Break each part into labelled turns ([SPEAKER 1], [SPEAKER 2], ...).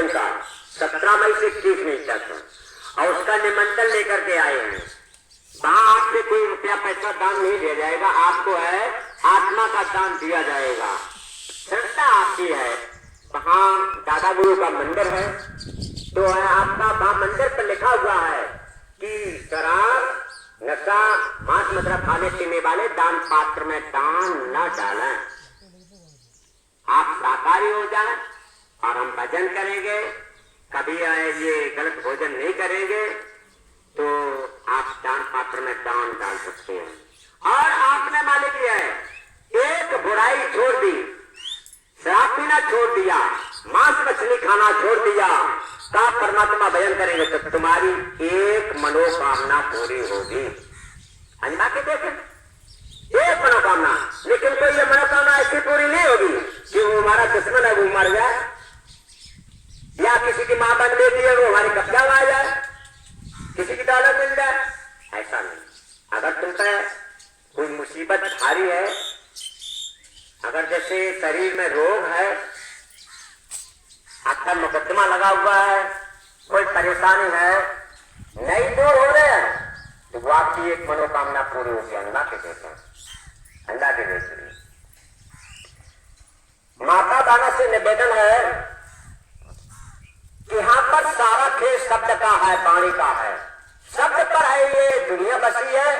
[SPEAKER 1] भोजन का 17 मई से 21 मई तक, और उसका निमंत्रण लेकर के आए हैं। वहां आपसे कोई रुपया पैसा दान नहीं दिया जाएगा, आपको है आत्मा का दान दिया जाएगा। श्रद्धा आपकी है। वहां दादा गुरु का मंदिर है, तो है आपका वहां मंदिर पर लिखा हुआ है कि शराब नशा मांस मदिरा खाने पीने वाले दान पात्र में दान न डालें। आप शाकाहारी हो जाएं और हम भजन करेंगे, कभी ये गलत भोजन नहीं करेंगे, तो आप दान पात्र में दान डाल सकते हैं। और आपने मालिक है एक बुराई छोड़ दी, शराब पीना छोड़ दिया, मांस मछली खाना छोड़ दिया, तब परमात्मा भजन करेंगे तो तुम्हारी एक मनोकामना पूरी होगी। अंधा के देखे एक मनोकामना, लेकिन कोई ये मनोकामना ऐसी पूरी नहीं होगी कि वो हमारा दुश्मन है वो मर जाए, या किसी की मां बन लेती है वो हमारी कब्जा में आ जाए, किसी की दौलत मिल जाए, ऐसा नहीं। अगर तुम पे कोई मुसीबत भारी है, अगर जैसे शरीर में रोग है, आपका मुकदमा लगा हुआ है, कोई परेशानी है, नहीं दूर हो रहे हैं, तो वो आपकी एक मनोकामना पूरी होगी। अल्लाह के देते हैं, अल्लाह के देते हैं। माता दाना से निवेदन है कि यहाँ पर सारा खेल शब्द का है, पानी का है, शब्द पर है ये दुनिया बसी है,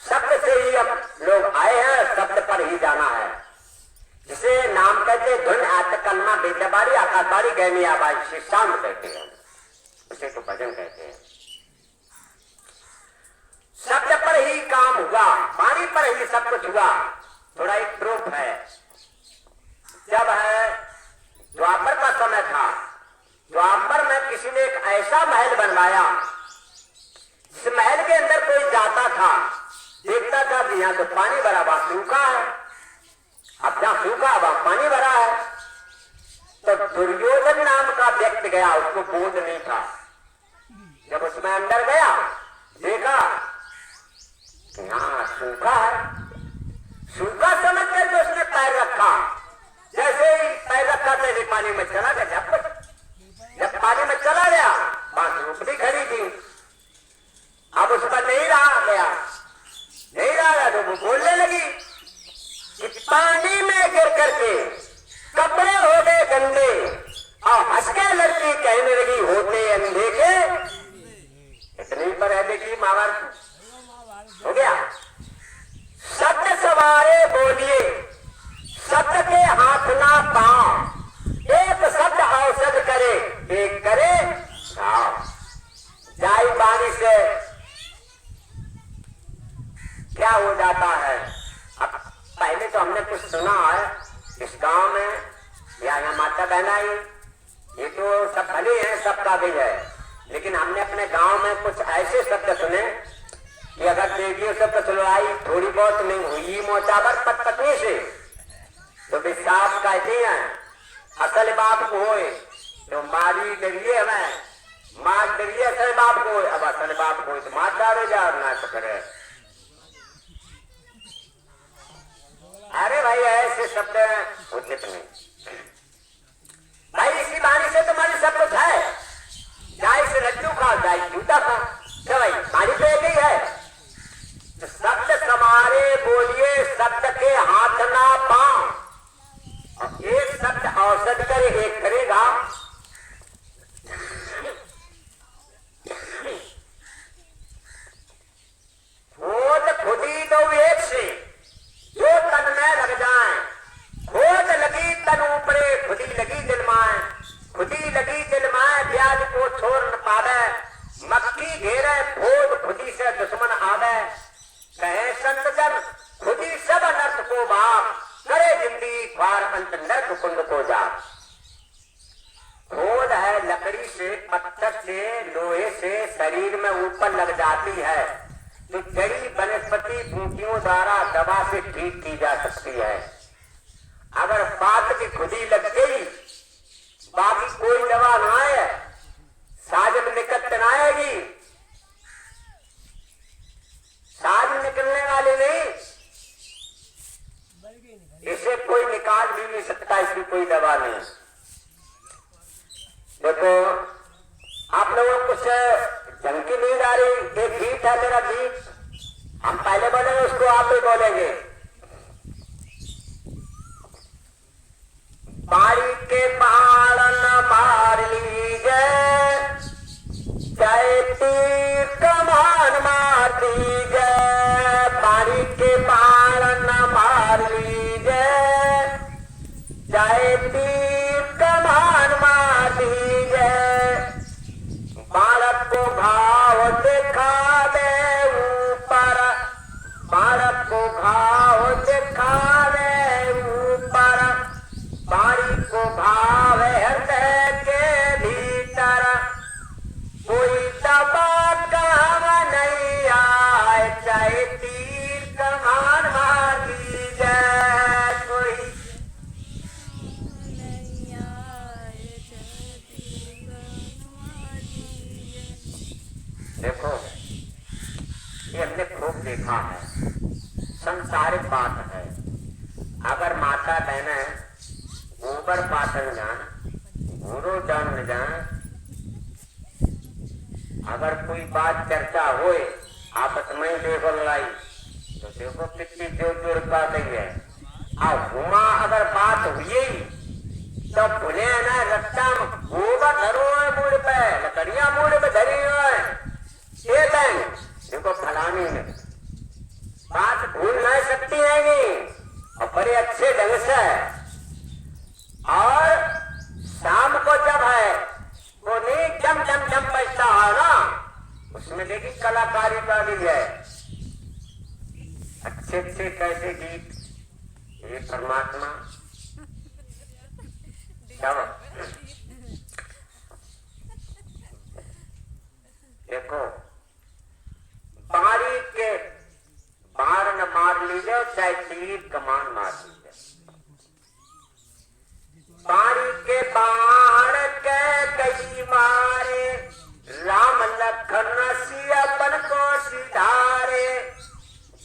[SPEAKER 1] शब्द से ही हम लोग आए हैं, शब्द पर ही जाना है। जिसे नाम कहते धुन आतकलमा बेदबारी आकाशवारी गहनी आवाज शांत कहते हैं, उसे तो भजन कहते हैं। शब्द पर ही काम हुआ, पानी पर ही सब कुछ हुआ। थोड़ा एक प्रूफ है, जब है द्वापर का समय था, द्वापर में किसी ने एक ऐसा महल बनवाया, जिस महल के अंदर कोई जाता था, देखता था कि यहाँ तो पानी भरा हुआ सूखा है, अब जहां सूखा वहां पानी भरा है। तो दुर्योधन नाम का व्यक्ति गया, उसको बोध नहीं था। जब उसमें अंदर गया, देखा कि हाँ सूखा है, सूखा समझ कर उसने पैर रखा, जैसे ही पैर रखा तैसे पानी में चला गया। जब पानी में चला गया, वहां झोपड़ी खड़ी थी, अब उसका नहीं रहा गया, नहीं रहा तो वो बोलने लगी कि पानी में गिर करके कपड़े हो गए गंदे, और हंस के लड़की कहने लगी होते अंधे के। इतनी पर है देखिए महाभारत हो गया। सत्य सवारे बोलिए, सत्य के हाथ ना पांव, एक सत्य औषध करे, एक करे घाव। जाई पानी से क्या हो जाता है? अब पहले तो हमने कुछ सुना है इस गांव में, या यहाँ माता बहना ही, ये तो सब भले हैं, सबका भी है, लेकिन हमने अपने गांव में कुछ ऐसे शब्द सुने कि अगर देवियों से कुछ लड़ाई थोड़ी बहुत नहीं हुई मोचावर पत्नी से, तो विश्वास कहती हैं असल बाप को होए तो मारी डरिए, हमें मार डरिए असल बाप को, अब असल बाप को तो मार डाले जा ना तो करे। अरे भाई ऐसे शब्द उचित नहीं भाई। इसी बाणी से तुम्हारी सब कुछ है, जाए से लड्डू खाओ, जाए जूता खाओ, क्या भाई बाणी तो एक ही है। तो शब्द समारे बोलिए, शब्द के हाथ ना पांव, और एक शब्द औषध करे, एक करेगा। खुद ही दो एक से जो तन में लग जाए, खोज लगी तन ऊपरे, खुदी लगी दिल माए, खुदी लगी दिल माए, ब्याज को छोड़ न पावे, मक्खी घेरे भोज खुदी से दुश्मन आवे, कहे संत जन खुदी सब अनर्थ को बाप, करे जिंदगी ख्वार अंत नर्क कुंड को जा। खोद है लकड़ी से, पत्थर से, लोहे से शरीर में ऊपर लग जाती है, तो जड़ी वनस्पति बूटियों द्वारा दवा से ठीक की जा सकती है। अगर बात की खुदी लग गई, बाकी कोई दवा ना आए, साज में निकट ना आएगी, साज निकलने वाली नहीं, इसे कोई निकाल भी नहीं सकता, इसकी कोई दवा नहीं। देखो आप लोगों को कुछ जंग की नींद आ रही। एक गीत है मेरा गीत, हम पहले बोलेंगे उसको आप भी बोलेंगे। बाड़ी के पहाड़ न मार लीजिए, चाहे तीर कमान मार दीजिए। बाड़ी के पहाड़ न मार लीजिए, चाहे तीर कमान मार दीजिए। बालक को भाव दिखा दे ऊपर, बालक को भाव दिखा दे ऊपर। बाड़ी को भाव हृदय के भीतर, कोई दबा काम नहीं आए, चाहे तीर कमान मार दी जाए। कोई देखो ये हमने खूब देखा है, संसारिक बात है। अगर माता बहन ऊपर पातन जान गुरु जान न जान, अगर कोई बात चर्चा होए आपस में देखो लड़ाई, तो देखो कितनी जोर जोर पा गई है। अब हुआ अगर बात हुई तो भूले ना रस्ता में गोबर धरो है मूड पे, लकड़ियां मूड पे धरी है। ये देखो फलानी ने बात भूल नहीं सकती है और बड़े अच्छे ढंग से। और शाम को जब है वो नहीं जम जम जम बजता है ना, उसमें देखिए कलाकारी का भी है। अच्छे अच्छे कैसे गीत, ये परमात्मा सब देखो। बाड़ी के बाढ़ न मार लीजिए, चाहे तीर कमान मार लीजिए। बाड़ी के बाण के कई मारे, राम लखन सियापन को सिधारे।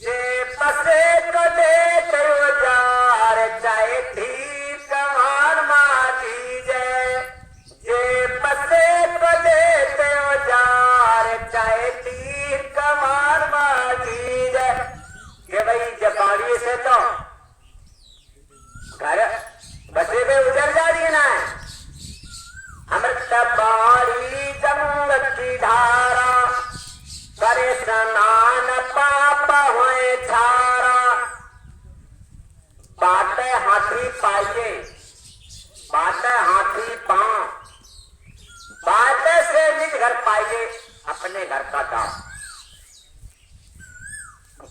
[SPEAKER 1] जे बसे को देते जार, चाहे तीर कमान मार दीजिए। जे बसे को देते जार, चाहे तीर कमान मार दीजिए। कि भाई जब बाड़ी से तो घर बसे में उजर जा रही है ना। अमृत बाड़ी गंग की धारा, करे स्नान पाप होए छारा। बाटे हाथी पाइए, बाटे हाथी पांव, बाटे से निज घर पाइए अपने घर का दाम।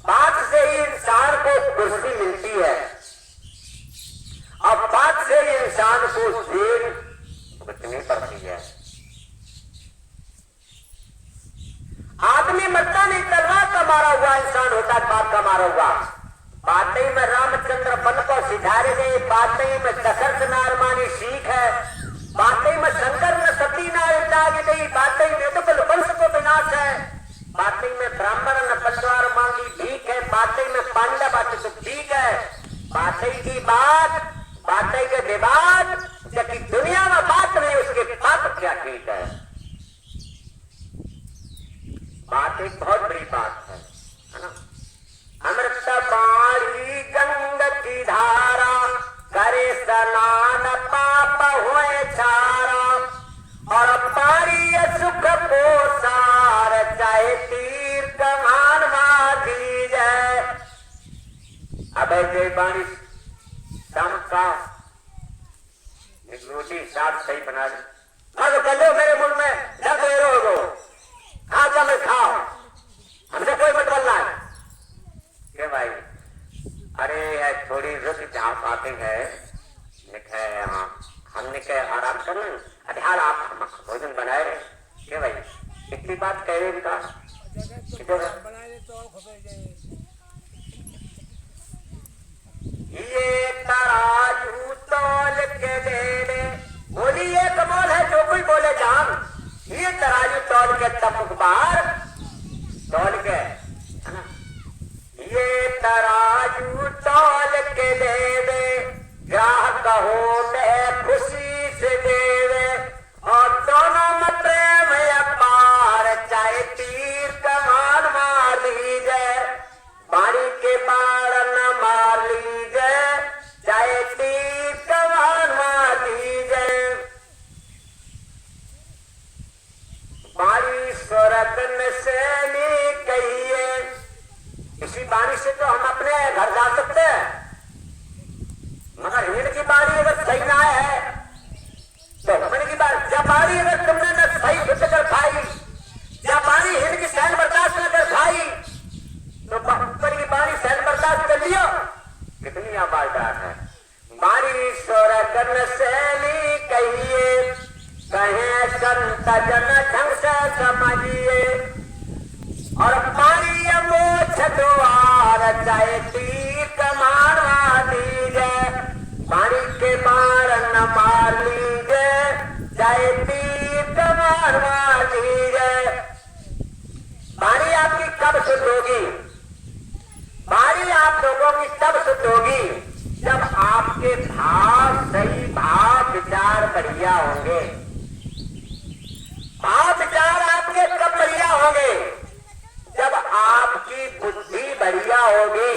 [SPEAKER 1] बात से ही इंसान को कुर्सी मिलती है, अब बात से इंसान को जेल भुगतनी पड़ती है। आदमी मरता नहीं, तलवार का मारा हुआ इंसान होता है, बाप का मारा हुआ। बातें में रामचंद्र बन को सिधारे गए, बातें में दशरथ नारमानी सीख है, बातें में शंकर ने सती नारी त्याग गई, बातें में युगल वंश को विनाश है, बातें में ब्राह्मण ने पलवार मांगी भीख है, बातें में पांडव बातें तो ठीक है। बातें की बात, बातें के विवाद, जबकि दुनिया में बात नहीं उसके पाप क्या ठीक है। बात एक बहुत बड़ी बात है ना। अमृत बाड़ी गंग की धारा, करे स्नान पाप होए छारा। और पारी सुख को सार, चाहे तीर कमान मार दी जाए। अब जय बाणी शाम का एक रोटी साफ सही बना दी, अब कर लो मेरे मुंह में जब रहो खा जा मैं खाओ, हमसे कोई मत बोलना है। क्या भाई, अरे है थोड़ी रुक जहाँ पाते हैं लिखे हाँ, हमने क्या आराम करना अध्यार आप भोजन बनाए रहे। क्या भाई इतनी बात कह रहे का ये तराजू तौल के दे दे, बोली ये कमाल है जो कोई बोले जान। ये तराजू तौल के तमुक बार तौल के, ये तराजू तौल के दे दे, ग्राहक हो मैं खुशी से दे दे। और रतन से नहीं कहिए। इसी बाणी से तो हम अपने घर जा सकते हैं, मगर हिरण की बाणी अगर सही ना है तो हिरण की बात जब बाणी अगर तुमने न सही युद्ध कर पाई, जब बाणी हिरण की सहन बर्दाश्त न कर पाई, तो ऊपर की बाणी सहन बर्दाश्त कर लियो। कितनी आवाजदार है बाणी। सोरा करने से नहीं कहिए, कहे संत जन ढंग से समझिए। और पानी मोछ द्वार चाहे तीर मारवा दीजिए, पानी के मार न मार लीजिए, चाहे तीर मारवा दीजिए। पानी आपकी कब शुद्ध होगी? पानी आप लोगों की तब शुद्ध होगी जब आपके भाव सही, भाव विचार बढ़िया होंगे। भाव विचार आपके कब बढ़िया होंगे? जब आपकी बुद्धि बढ़िया होगी।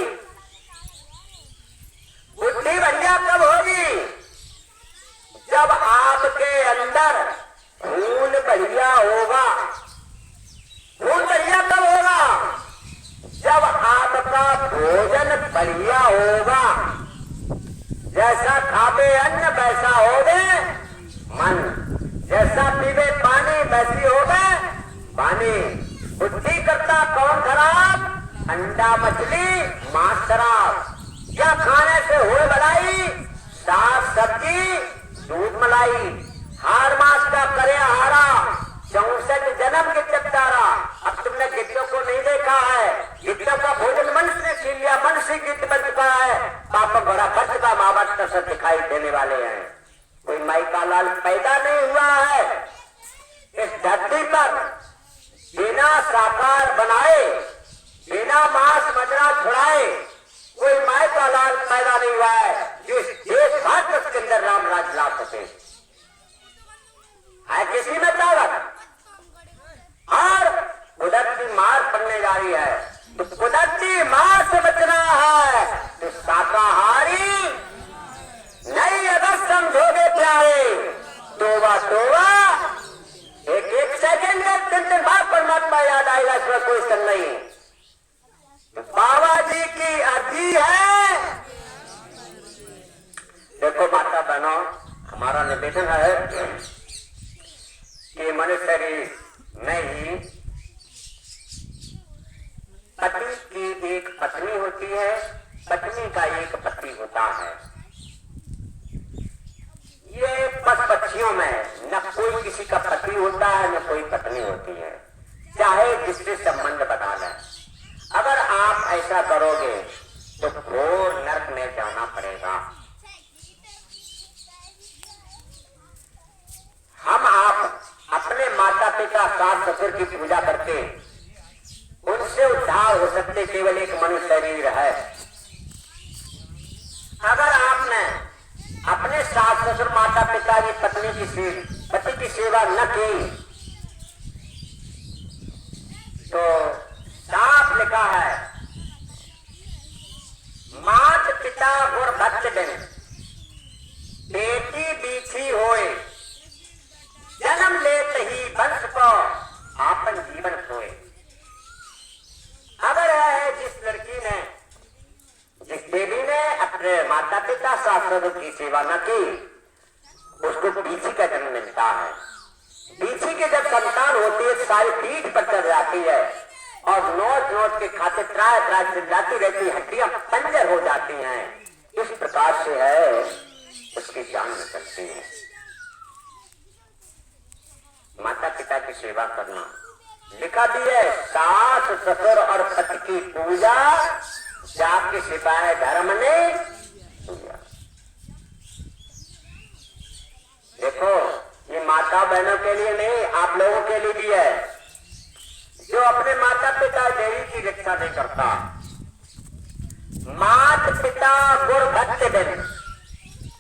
[SPEAKER 1] बुद्धि बढ़िया कब होगी? जब आपके अंदर खून बढ़िया होगा। खून बढ़िया कब होगा? जब आपका भोजन बढ़िया होगा। जैसा खावे अन्न वैसा होगे मन, जैसा पीवे पानी वैसी होगे पानी। बुद्धि करता कौन खराब? अंडा मछली मांस शराब। क्या खाने से हुए भलाई? साग सब्जी दूध मलाई। हार मास का करे हारा, 64 जन्म के चट्टारा। अब तुमने गिद्धों को नहीं देखा है, गिद्धों का भोजन मनुष्य ने छीन लिया, मनुष्य गिद्ध बन चुका है। पाप बड़ा बच चुका, माँ बाप का सब दिखाई देने वाले हैं। कोई माई का लाल पैदा नहीं हुआ है इस धरती पर बिना साकार बनाए, बिना मांस मजरा छुड़ाए। कोई माई का लाल पैदा नहीं हुआ है जो इस देश भारत के अंदर राम राज ला सके। है किसी में ताकत? और कुदरती मार पड़ने जा रही है, तो कुदरती मार से बचना है तो शाकाहारी नहीं अगर समझोगे प्यारे। तोबा तोबा, एक सेकंड में 3 बार परमात्मा याद आएगा, इसमें कोई शक नहीं। तो बाबा जी की अर्जी है। देखो माता बहनों, हमारा निवेदन है कि मनुष्य में ही पति की एक पत्नी होती है, पत्नी का एक पति होता है। ये पशु पक्षियों में न कोई किसी का पति होता है न कोई पत्नी होती है, चाहे जिससे संबंध बता लें। अगर आप ऐसा करोगे तो घोर नरक में जाना पड़ेगा। हम आप अपने माता पिता सास ससुर की पूजा करते, उनसे उद्धार हो सकते केवल एक मनुष्य शरीर है। अगर आपने अपने सास ससुर माता पिता की पति की सेवा न की तो साफ लिखा है, मात पिता गुर भक्त दिन बेटी बीछी होए, जन्म लेते ही वंश को आपन जीवन खोए। अगर है जिस लड़की ने, जिस बेबी ने अपने माता पिता सास ससुर की सेवा न की, उसको बीछी का जन्म मिलता है। बीछी की जब संतान होती है सारी पीठ पर चढ़ जाती है और नोच नोच के खाते त्राय त्राय चिल्लाती रहती, हड्डियां पंजर हो जाती हैं। इस प्रकार से है उसकी जान निकलती है। माता पिता की सेवा करना लिखा भी है, सास ससुर और पति की पूजा जाके सिपाही धर्म ने पूजा। देखो ये माता बहनों के लिए नहीं, आप लोगों के लिए भी है। जो अपने माता पिता देवी की रक्षा नहीं करता, मात पिता गुर भक्त बिन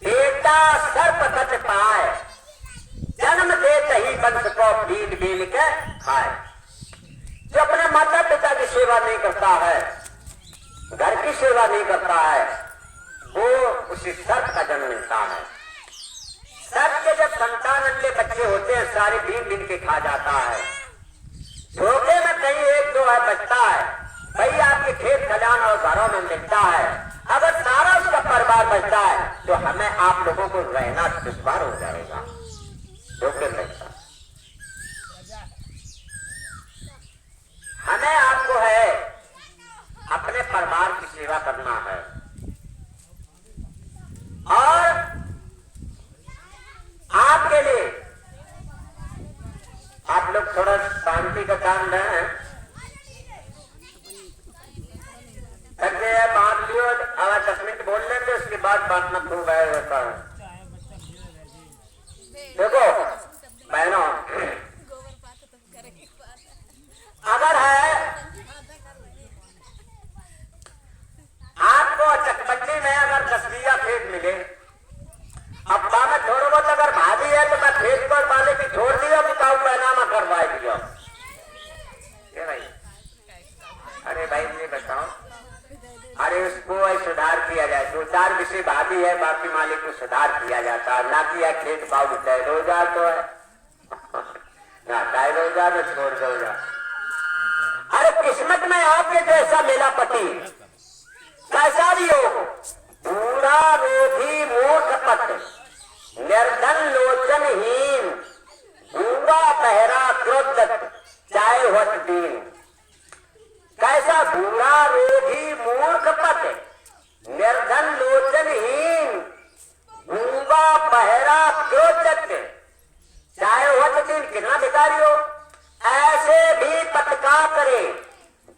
[SPEAKER 1] बेटा सर्प कट पाए, जन्म देते ही वंश को बीन बीन के खाए। जो अपने माता पिता की सेवा नहीं करता है, घर की सेवा नहीं करता है, वो उसी सर्प का जन्म मिलता है। सर्प के जब संतान अंडे बच्चे होते हैं सारे बीन बीन के खा जाता है। धोखे बचता है वही आपके खेत खलिहान और घरों में मिलता है। अगर सारा उसका परिवार बचता है तो हमें आप लोगों को रहना दुश्वार हो जाएगा। हमें आपको है अपने परिवार की सेवा करना है और आपके लिए आप लोग थोड़ा शांति का काम दें। बात लियो, अब 10 मिनट बोल लेंगे, उसके बाद बात मत हो गया होता है। देखो बहनों, अगर है आपको चकबंदी में अगर 10 बीघा खेत मिले, अब में थोड़ा बहुत अगर भाभी है तो मैं खेत पर वाले की छोड़ दिया कि काऊ पैनामा करवा दिया। भाई अरे भाई ये बताओ, अरे उसको सुधार किया जाए। 2-4 विषय भाभी है, बाकी मालिक को सुधार किया जाता है, ना किया खेत बाबू तय रोजगार तो है ना तय रोजगार में छोड़ दो जा। अरे किस्मत में आपके जैसा मेला पति कैसा भी हो, बूढ़ा रोधी मूर्ख पत निर्धन लोचनहीन, बूढ़ा बहरा क्रोधत चाहे वट दीन। कैसा बूढ़ा रोगी मूर्ख पत निर्धन लोचनहीन, बूढ़ा बहरा क्रोधत चाहे वट दीन। कितना भिखारी हो, ऐसे भी पटका करे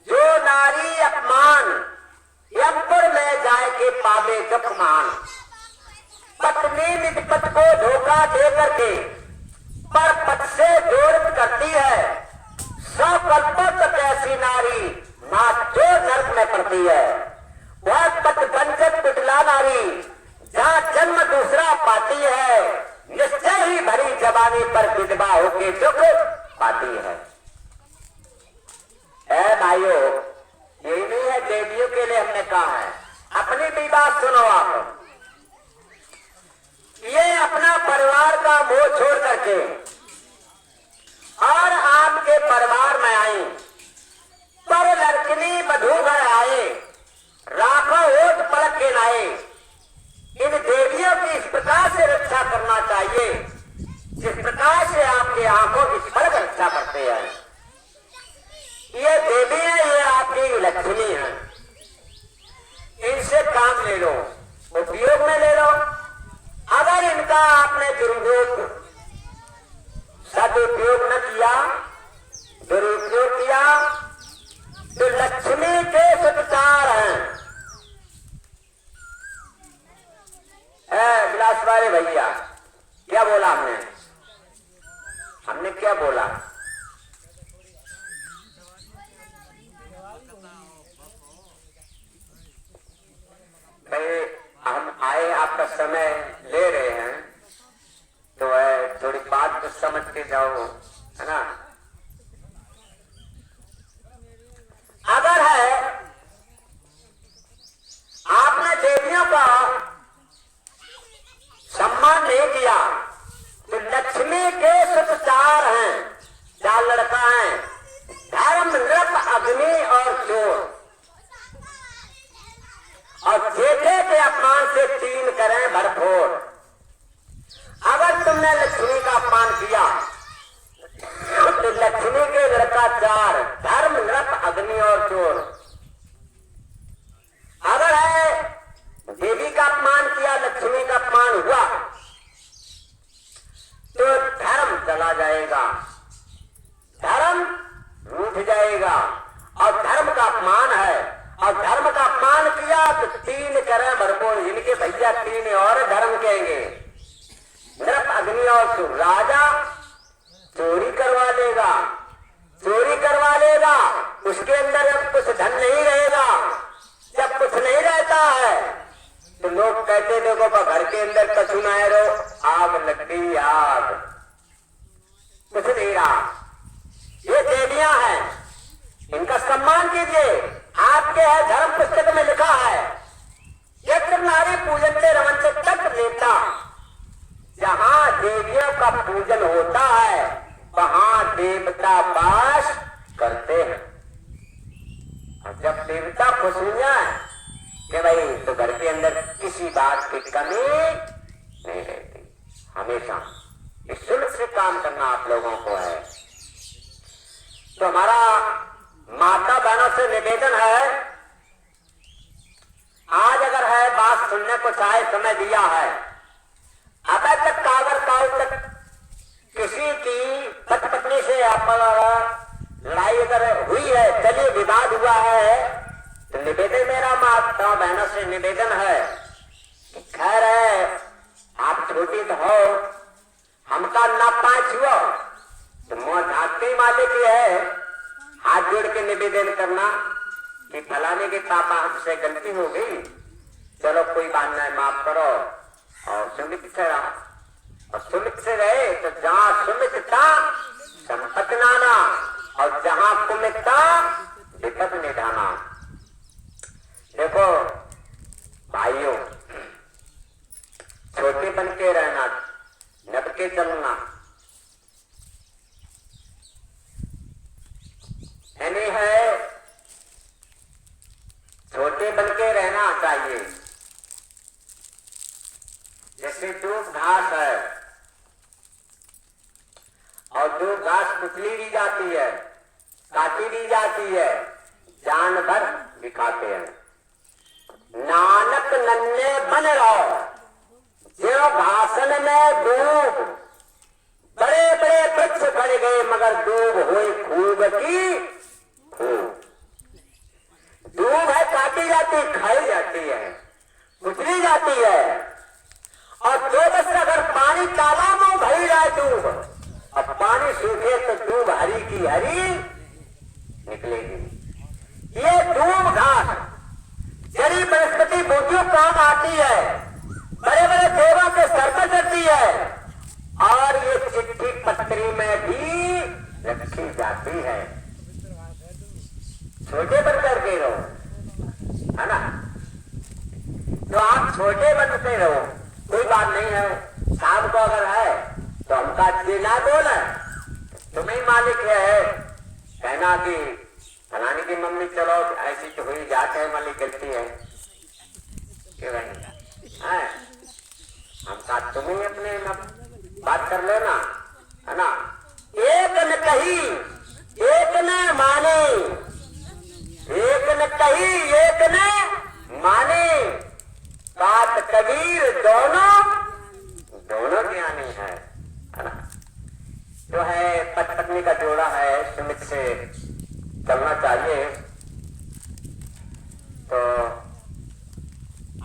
[SPEAKER 1] जो नारी अपमान, यमपुर में जाए के पावे दुखमान। पत्नी निज पत को धोखा दे करके पर पत से जोड़त करती है, 100 कल्पों तक ऐसी नारी मां जो नर्क में पड़ती है। वह पत बंजक पिटला नारी जहां जन्म दूसरा पाती है, निश्चय ही भरी जवानी पर विधवा होके दुख पाती है। ऐ भाइयों, यही नहीं है देवियों के लिए हमने कहा है। अपनी भी बात सुनो आप, ये अपना परिवार का मोह छोड़ करके और आपके परिवार में आई, पर लड़कनी बधू घर आए, राखो ओट पलक के लाए। इन देवियों की इस प्रकार से रक्षा करना चाहिए जिस प्रकार से आपके आंखों की फर्क रक्षा करते हैं। ये देवी है, ये आपकी लक्ष्मी है, इनसे काम ले लो, उपयोग में ले लो। अगर इनका आपने सदुपयोग न किया, दुरुपयोग किया तो लक्ष्मी के सत्कार हैं। विलास वाले भैया क्या बोला हमने क्या बोला? भाई हम आए, आपका समय ले रहे हैं तो थोड़ी बात को समझ के जाओ, है ना। अगर है आपने देवियों का सम्मान नहीं किया तो लक्ष्मी के सुचार हैं, 4 लड़का हैं, धर्म नृप अग्नि और चोर, और जेठे के अपमान से 3 करें भरपूर। अगर तुमने लक्ष्मी का अपमान किया तो लक्ष्मी के लड़का 4, धर्म नृप अग्नि और चोर। अगर है देवी का अपमान किया, लक्ष्मी का अपमान हुआ तो धर्म चला जाएगा, धर्म रूठ जाएगा। और धर्म का अपमान है, और धर्म का अपमान किया तो 3 करें भरपूर। इनके भैया 3 और धर्म कहेंगे, नृप अग्नि और चोर। राजा चोरी करवा देगा, चोरी करवा लेगा, उसके अंदर अब कुछ धन नहीं रहेगा। जब कुछ नहीं रहता है तो लोग कहते देखो घर के अंदर कछु ना रो, आग लग गई आग, कुछ नहीं रहा। ये देवियां हैं, इनका सम्मान कीजिए। आपके है धर्म पुस्तक में लिखा है, यत्र नारी पूजन से रमन से तक लेता। जहां देवियों का पूजन होता है वहां देवता वास करते हैं। जब देवता खुश हो जाए कि भाई तो घर के अंदर किसी बात की कमी नहीं रहती। हमेशा इस सुलभ से काम करना आप लोगों को है। तो हमारा माता बहनों से निवेदन है, आज अगर है बात सुनने को चाहे समय दिया है, अब तक कागर काल तक किसी की पति पत्नी से लड़ाई अगर हुई है, चलिए विवाद हुआ है, तो निवेदन मेरा माता बहनों से निवेदन है कि खैर है आप छोटी तो हो, हमका ना पांच हुआ तो मोह झाकते मालिक है, हाथ जोड़ के निवेदन करना कि फलाने के पापा हमसे गलती हो गई, चलो कोई बात नहीं माफ करो और सुमित से रहा। और सुमित से रहे तो जहां सुमितता संपत्ति नाना और जहां कुमितता विपद निधाना। देखो भाइयों, छोटे बन के रहना, नब के चलना नहीं है, छोटे बन के रहना चाहिए। जैसे दूब घास है और दूब घास कुचली दी जाती है, काटी दी जाती है, जानवर भी खाते हैं। नानक नन्हे बन रहो जो घासन में दूब, बड़े बड़े वृक्ष खड़े गए मगर दूब हुई खूब की खूब। दूब है काटी जाती, खाई जाती है, कुचली जाती है, और जो बस अगर पानी तालाब में भरी जाए दूब, अब पानी सूखे तो दूब हरी की हरी निकलेगी। ये दूब घास जड़ी वनस्पति बूटियों काम आती है, बड़े बड़े देवों के सर पर चढ़ती है, और ये चिट्ठी पत्री में भी रखी जाती है। छोटे बनकर के रहो, है ना, तो आप छोटे बनते रहो, कोई बात नहीं है। शाम को अगर है तो हमका चिल्ला बोला तुम्हें मालिक है कहना कि फलाने की मम्मी चलो ऐसी तो हुई जाते है, मालिक गलती है क्यों है, हमका तुम्हें अपने बात कर लेना, है ना। एक न कही एक न माने, एक न कही एक न माने, बात कबीर दोनों दोनों ज्ञानी है ना। जो है पति पत्नी का जोड़ा है, सुमित से चलना चाहिए। तो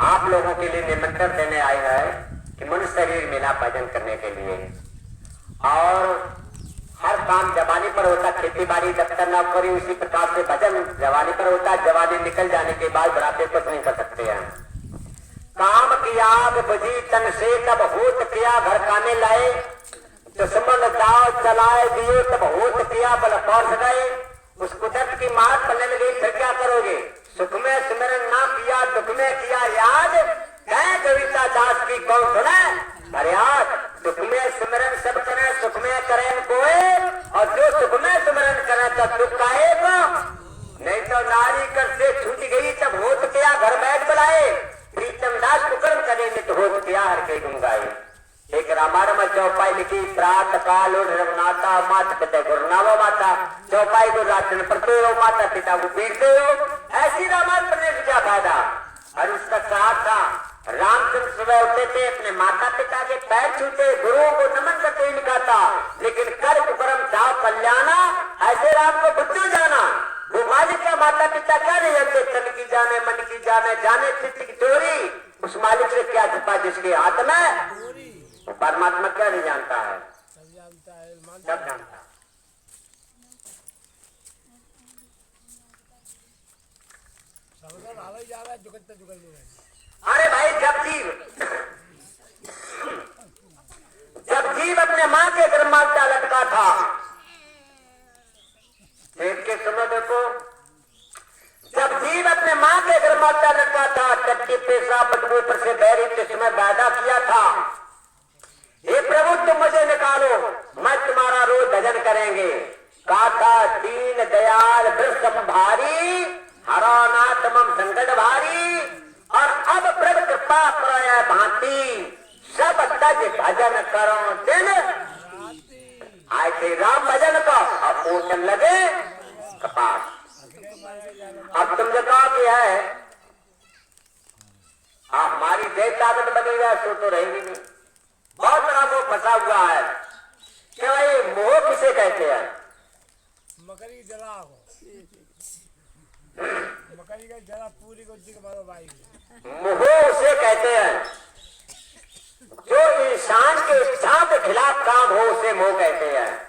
[SPEAKER 1] आप लोगों के लिए निमंत्रण देने आए हैं कि मनुष्य शरीर मिला भजन करने के लिए, और हर काम जवानी पर होता, खेती बाड़ी दफ्तर नौकरी, उसी प्रकार से भजन जवानी पर होता है। जवानी निकल जाने के बाद बुढ़ापे कुछ नहीं कर सकते हैं। काम की आग बुझी तन से तब होत किया घर खाने लाए, दुश्मन दाव चलाए दिए तब होत किया बल पौध गए। उस कुदरत की मार पलने लगी फिर क्या करोगे, सुख में सिमरन ना किया दुख में किया याद, कह कविता दास की कौन सुने फरियाद। दुख में सिमरन सब करे सुख में करें कोई, और जो सुख में सिमरन करे तब दुख आए को नहीं। तो नारी कर से छूट गई तब होत किया घर बैठ बुलाए, प्रीतम दास कुकर्म करे नित होत किया हर के गुण गाए। एक रामायण में चौपाई लिखी, प्रात काल उठ रघुनाथा माता पिता गुरुनावा माता, चौपाई को राशन पढ़ते हो माता पिता को पीटते हो। ऐसी रामायण पढ़ने से क्या फायदा। और उसका साथ था रामचंद्र सुबह उठते थे, अपने माता पिता के पैर छूते, गुरुओं को नमन करते लिखा था, लेकिन कर कुकर्म जाओ कल्याणा, ऐसे राम को बुद्धू जाना। वो मालिक का माता पिता क्या नहीं जानते, तन की जाने मन की जाने, जाने चित्त की चोरी। उस मालिक से क्या छुपा जिसके हाथ में, वो परमात्मा क्या नहीं जानता है, सब जानता है। अरे भाई जब जीव अपने माँ के गर्भाशय लटका था, देख के सुनो देखो, जब जीव अपने माँ के गर्भाशय लटका था, टट्टी पेशाब बदबू पर से बैरी जिसमें वादा किया था, हे प्रभु तुम मुझे निकालो, मैं तुम्हारा रोज भजन करेंगे। कहा था दीन दयाल वृषभ भारी, हरा आए थे राम भजन का, अब ओटन लगे कपाट। अब तुम जो कहो कि है हमारी देश ताकत बनी है, सो तो रहेगी नहीं। बहुत बड़ा मोह फंसा हुआ है कि भाई मोह किसे कहते हैं?
[SPEAKER 2] मकरी जला हो, मकरी का जला पूरी को दिख मारो भाई।
[SPEAKER 1] मोह उसे कहते हैं जो इंसान के इच्छा के खिलाफ काम हो, उसे मोह कहते हैं।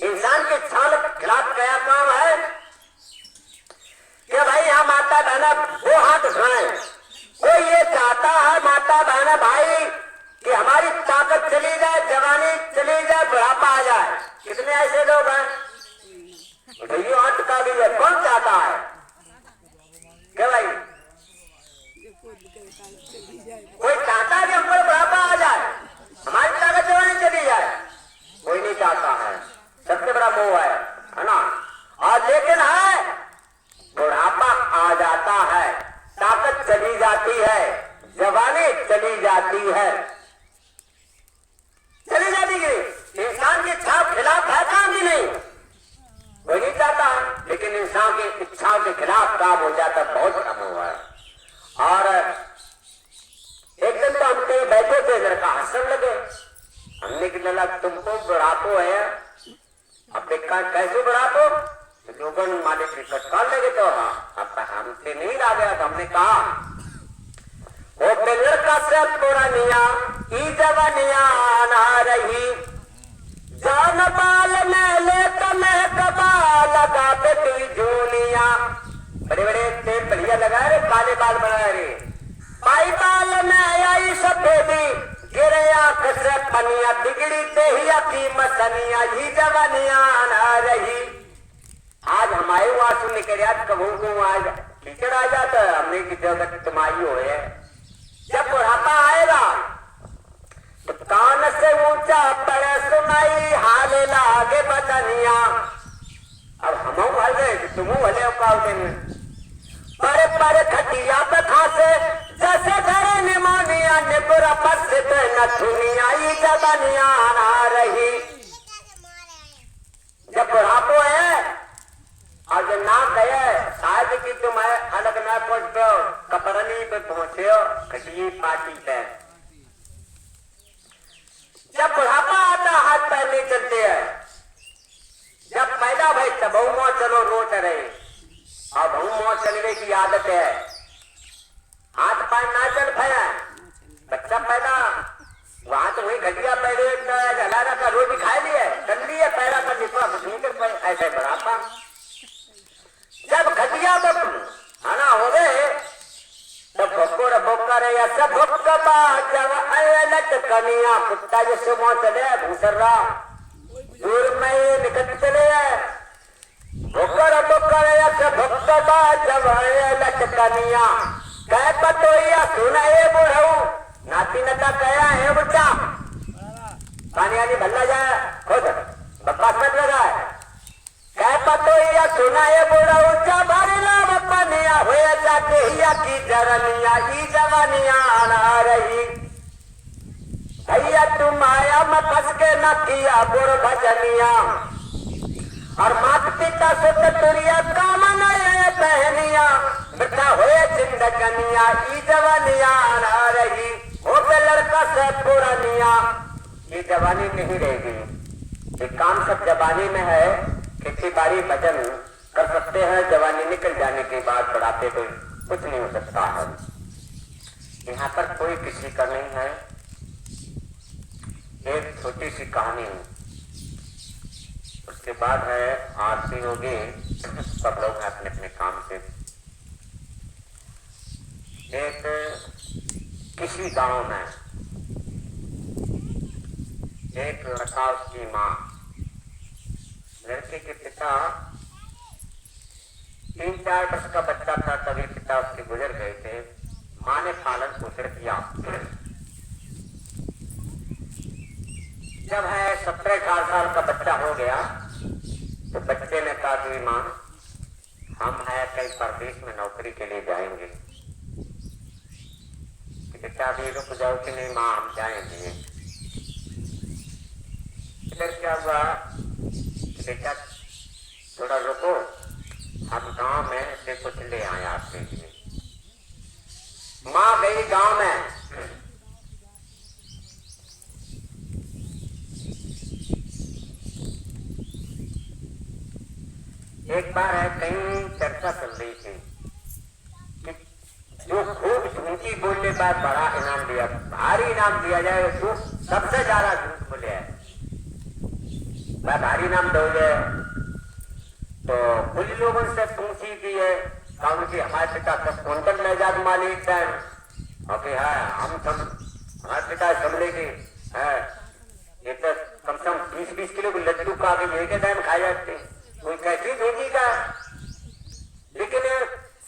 [SPEAKER 1] इंसान की इच्छा के खिलाफ क्या काम है कि भाई हम माता बहना वो हाथ उठाएं। कोई ये चाहता है माता बहना भाई कि हमारी ताकत चली जाए, जवानी चली जाए, बुढ़ापा आ जाए। कितने ऐसे लोग हैं भैया हाथ का भी है, कौन चाहता है क्या भाई? कोई चाहता है कि हम पर बुढ़ापा आ जाए, हमारी ताकत जवानी चली जाए? कोई नहीं चाहता है। सबसे बड़ा मोह है ना। और लेकिन है बुढ़ापा आ जाता है, ताकत चली जाती है, जवानी चली जाती है, चली जाती है। इंसान की इच्छा खिलाफ है काम ही नहीं, कोई नहीं चाहता। लेकिन इंसान की इच्छाओं के खिलाफ काम हो जाता, बहुत बड़ा मोह है। और एक दिन तो हम कहीं बैठे थे, लड़का हंसने लगे। हमने कि लला तुमको बुढ़ापो है? अब देखा कैसे बुढ़ापो? लोगन मालिक टिकट कर लेगे तो अब हमसे नहीं ला गया। तो हमने कहा वो पिलर का सब पुरानिया ई जवानिया ना रही, जान बाल में ले तुम्हें कबा लगा बेटी जूनिया। बड़े बड़े तेल बढ़िया लगा रे, काले बाल बना रे, पाई बाल में आई सफेदी, गिरे आंख से पनिया, बिगड़ी देहिया की मसनिया, ही जवानिया ना रही। आज हमारे वहां सुनने के बाद कबू को आज कीचड़ आ जाता है। हमने की जगह तुम्हारी हो है। जब बुढ़ापा आएगा तो कान से ऊंचा पड़े सुनाई, हाल लागे बदनिया। अब हम हल गए कि तुम हले पर खटिया पे खासे, जैसे घरे निमोनिया, निपुरा पर से न दुनिया, ई जवानिया ना रही। जब बुढ़ापो है और जो ना कहे शायद कि तुम अलग ना पहुंच दो, कपरनी पे पहुंचे हो खटिए पार्टी पे। जब बुढ़ापा आता हाथ पैर नहीं चलते हैं। जब पैदा भाई तब बहु चलो रोट रहे, और बहु चलने की आदत है। हाथ पैर ना चल पाया, बच्चा पैदा वहां तो वही घटिया पैरे हलारा का रोटी खा लिए, कर लिए पैरा पर निकला नहीं कर पाए, ऐसे बुढ़ापा। जब घटिया तो आना हो गए तब भक्कोर भोकर या सब भक्कबा, जब अलट कनिया कुत्ता जैसे मोह चले भूसर्रा दूर में निकट चले भोकर भोकर या सब भक्कबा, जब अलट कनिया कह पतोया सुना ये बुढ़ऊ, नाती नता कया है बच्चा पानी आनी भल्ला जाए खुद बकवास मत लगा कह पतोया सुना ये बुढ़ऊ, जब भरला बपनिया हुए जाते हिया की जरनिया, ई जवानिया ना रही। भैया तुम आया मैं फंस के न किया बुढ़ भजनिया, और माता पिता सुत तुरिया काम नए बहनिया, बेटा हुए जिंदगनिया, ई जवानिया ना रही। हो पे लड़का से पुरानिया, ये जवानी नहीं रहेगी। ये काम सब जवानी में है। खेती बाड़ी भजन कर सकते हैं, जवानी निकल जाने के बाद बुढ़ापे पे कुछ नहीं हो सकता है। यहाँ पर कोई किसी का नहीं है। एक छोटी सी कहानी, उसके बाद है आरती होगी, सब लोग हैं अपने अपने काम से। एक किसी गांव में एक लड़का, उसकी माँ, लड़के के पिता 3-4 वर्ष का बच्चा था तभी पिता उसके गुजर गए थे। माँ ने पालन पोषण किया। जब है 17-18 साल का बच्चा हो गया तो बच्चे ने कहा कि माँ हम है कहीं परदेश में नौकरी के लिए जाएंगे। बेटा अभी रुक जाओ कि नहीं माँ हम जाएंगे। फिर क्या हुआ, बेटा थोड़ा रुको, हम गांव में से कुछ ले आए आपके लिए। माँ गई गांव में, एक बार है कहीं चर्चा चल रही थी कि जो खूब झूठी बोलने पर बड़ा इनाम दिया, भारी इनाम दिया जाए, जो सबसे ज्यादा झूठ बोले है वह भारी इनाम दोगे। तो कुछ लोगों से पूछी कि ये काम की हमारे पिता 10 क्विंटल नजात मालिक है, और है हम सब हमारे पिता समझे की है ये तो कम से कम 20-20 किलो के लड्डू का एक टाइम खाए जाते, कोई कैसी भेजी का। लेकिन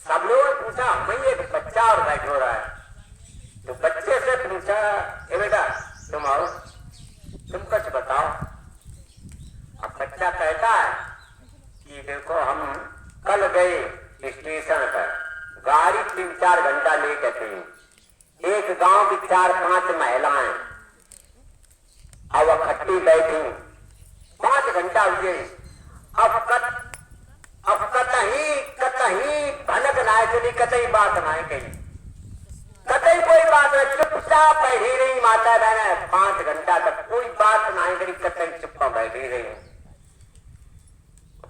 [SPEAKER 1] सब लोगों ने पूछा, मैं एक बच्चा और बैठ हो रहा है, तो बच्चे से पूछा ए बेटा तुम आओ, तुम कुछ बताओ। अब बच्चा कहता है कि देखो हम कल गए स्टेशन पर, गाड़ी 3-4 घंटा लेकर थी, एक गांव की 4-5 महिलाएं अब इकट्ठी बैठी, 5 घंटा हुए, अब कतही भनक ना चली, कतई बात ना कही, कतई कोई बात नहीं, चुपचाप बैठी रही माता बहन, 5 घंटा तक कोई बात ना करी, कतई चुप्पा बैठी रही।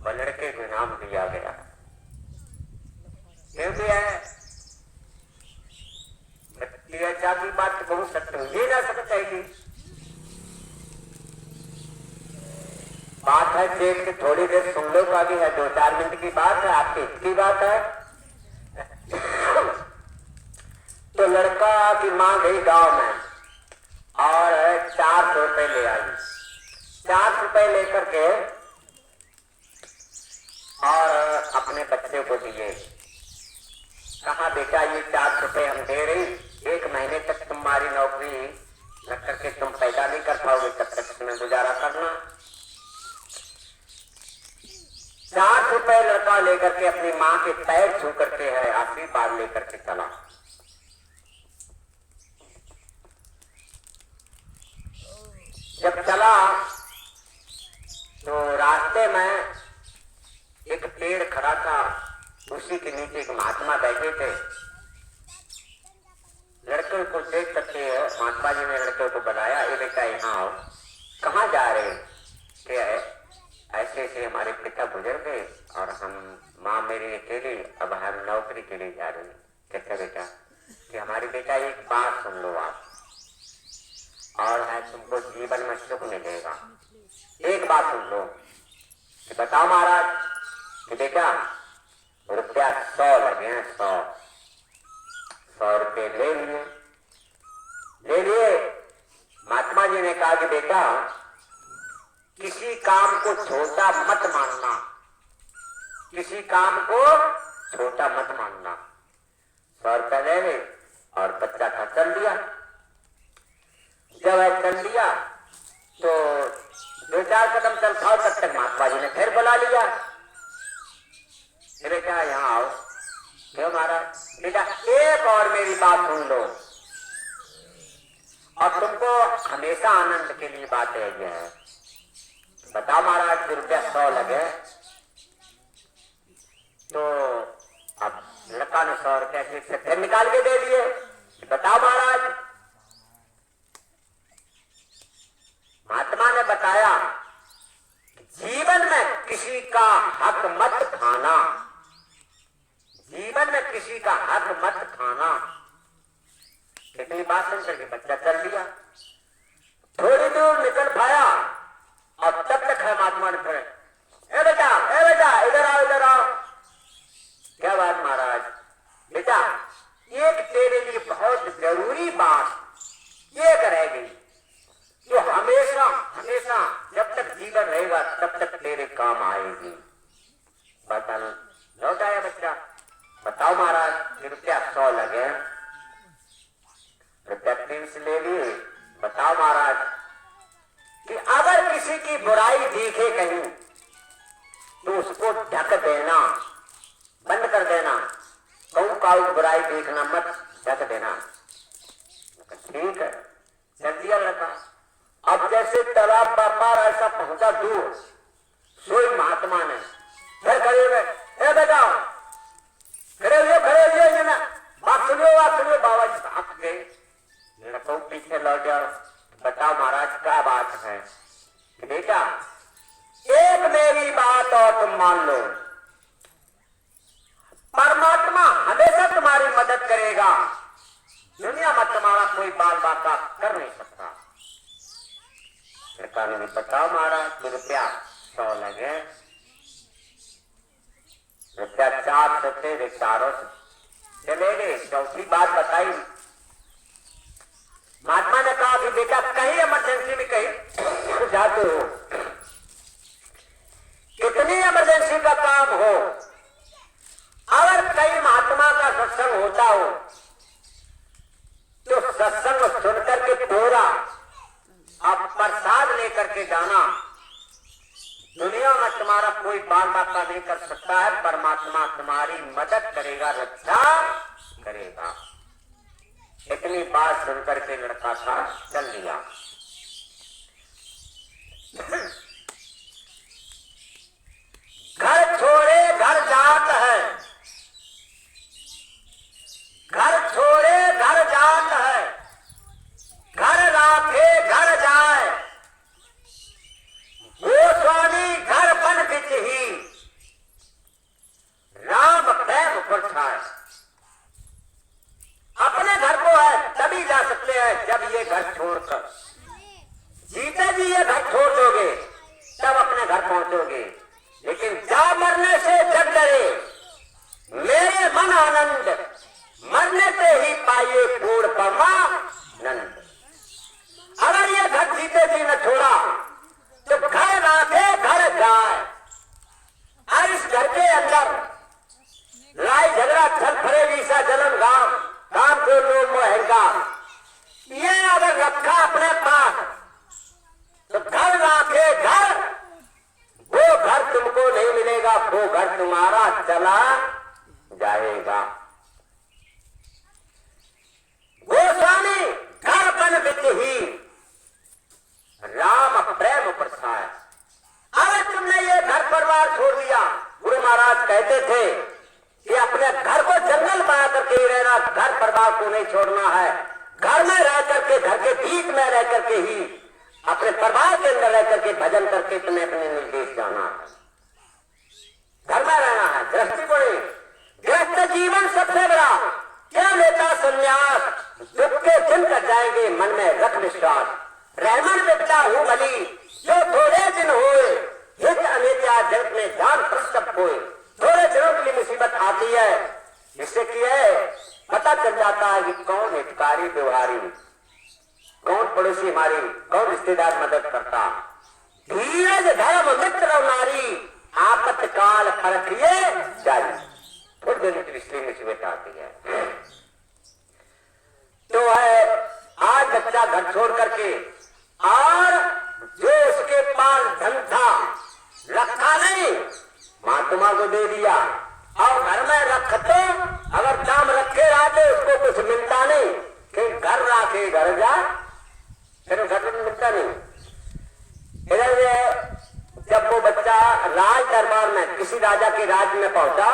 [SPEAKER 1] लड़के को इनाम दिया गया, क्योंकि है की बात तो बहुत सत्य हो ना सकता है। बात है देख के थोड़ी देर सुन लो, का भी है 2-4 मिनट की बात है, आपकी इतनी बात है। तो लड़का की मां गई गांव में और 400 रुपए ले आई, 400 रुपए लेकर के और अपने बच्चे को दिए, कहा बेटा ये 400 रुपए हम दे रही, 1 महीने तक तुम्हारी नौकरी न करके तुम पैदा नहीं कर पाओगे, तब तक तुम्हें गुजारा करना। 400 रुपए लड़का लेकर के अपनी माँ के पैर छू करके है आशीर्वाद लेकर के चला। जब चला तो रास्ते में एक पेड़ खड़ा था, उसी के नीचे एक महात्मा बैठे थे। लड़के को देख करके महात्मा जी ने लड़के को बताया, ये बेटा यहाँ आओ, कहाँ जा रहे क्या है? ऐसे ऐसे हमारे पिता गुजर गए और हम माँ मेरी अकेली, अब हम नौकरी के लिए जा रहे हैं। कहते बेटा कि हमारी बेटा एक बात सुन लो आप, और है तुमको जीवन में सुख मिलेगा, एक बात सुन लो कि बताओ महाराज कि बेटा रुपया 100 लगे हैं, 100 रुपये ले लिए। महात्मा जी ने कहा कि बेटा किसी काम को छोटा मत मानना, किसी काम को छोटा मत मानना। 100 रुपये ले ले और बच्चा था चल दिया। जब चल दिया तो 2-4 कदम चल था, तब तक महात्मा जी ने फिर बुला लिया, बेटा यहाँ आओ। क्यों महाराज? बेटा एक और मेरी बात सुन लो, और तुमको हमेशा आनंद के लिए बात है। बताओ महाराज रुपया 100 लगे, तो अब लड़का ने 100 रुपया से फिर निकाल के दे दिए। बताओ महाराज, महात्मा ने बताया जीवन में किसी का हक मत खाना, जीवन में किसी का हक मत खाना। कितनी बात सुन करके बच्चा चल दिया, थोड़ी दूर निकल पाया और तब तक है महात्मा ने फिर ए बेटा इधर आओ, इधर आओ। क्या बात महाराज? बेटा एक तेरे लिए बहुत जरूरी बात एक रह गई, जो हमेशा हमेशा जब तक जीवन रहेगा तब तक तेरे काम आएगी। बता लौट आया बच्चा। बताओ महाराज रुपया 100 लगे, रुपया 300 ले लिए। बताओ महाराज कि अगर किसी की बुराई दिखे कहीं तो उसको ढक देना, बंद कर देना, कहूं का बुराई देखना मत, ढक देना। ठीक है, चल दिया लड़का। अब जैसे तालाब व्यापार ऐसा पहुंचा दूर, सो पीछे लौट जाओ। बताओ महाराज क्या बात है? कि बेटा एक मेरी बात और तुम मान लो, परमात्मा हमेशा तुम्हारी मदद करेगा, दुनिया में तुम्हारा कोई बाल बाका कर नहीं सकता। लड़का ने बताओ महाराज तो रुपया 100 लगे, रुपया 4 सत्ते 4 चले गए। चौथी बात बताई, महात्मा ने कहा कि बेटा कहीं इमरजेंसी में कहीं जाते हो, कितनी इमरजेंसी का काम हो, अगर कहीं महात्मा का सत्संग होता हो तो सत्संग सुनकर के पूरा अब प्रसाद लेकर के जाना। दुनिया में तुम्हारा कोई बाल बाका नहीं कर सकता है, परमात्मा तुम्हारी मदद करेगा, रक्षा करेगा। इतनी बात सुनकर के लड़का था चल लिया। घर छोड़े घर जात है, घर छोड़े घर जात है, घर राखे घर जाए, गोस्वामी घर बन बिच ही, राम प्रेम परछाए। अपने घर को है तभी जा सकते हैं जब ये घर छोड़कर, जीते जी ये घर छोड़ दोगे तब अपने घर पहुंचोगे, लेकिन जा मरने से जग डरे मेरे मन आनंद, मरने से ही पाइए पूर्ण परमानंद। अगर ये घर जीते जी न छोड़ा तो घर राखे घर जाए। और इस घर के अंदर लड़ाई झगड़ा छल फरेली सा जलन गांव काम को लोग मोहंगार, ये अगर रखा अपने पास तो घर राखे घर, वो घर तुमको नहीं मिलेगा, वो घर तुम्हारा चला जाएगा। गोस्वामी घर बन बिच ही, राम प्रेम प्रसाय। अगर तुमने ये घर परिवार छोड़ दिया, गुरु महाराज कहते थे कि अपने घर को जंगल बना करके ही रहना, घर परिवार को नहीं छोड़ना है। घर में रह करके, घर के बीच में रह करके ही, अपने परिवार के अंदर रह करके भजन करके तुम्हें अपने निर्देश जाना है, घर में रहना है। गृहस्थी को नहीं, गृहस्थ जीवन सबसे बड़ा क्या लेता संन्यास, दुख के दिन कट जाएंगे मन में रख विश्वास। रहमन बिपता हूँ भली जो थोड़े दिन होए, हित अनित्या जगत में जान प्रस्तप होए। थोड़े दिनों के लिए मुसीबत आती है, जिससे कि है पता चल जाता है कि कौन हितकारी व्यवहारी, कौन पड़ोसी हमारी, कौन रिश्तेदार मदद करता। धीरज धर्म मित्र और नारी, आपत्काल फरकिए जारी। थोड़ी देर की रिश्ते में मुसीबत आती है तो है आज बच्चा घर छोड़ करके, और जो उसके पास धन था रखा नहीं, महात्मा को दे दिया, और घर में रखते अगर दाम रखे रहते उसको कुछ मिलता नहीं, कि घर राखे घर जा, फिर घर में मिलता नहीं। इधर जब वो बच्चा राज दरबार में किसी राजा के राज में पहुंचा,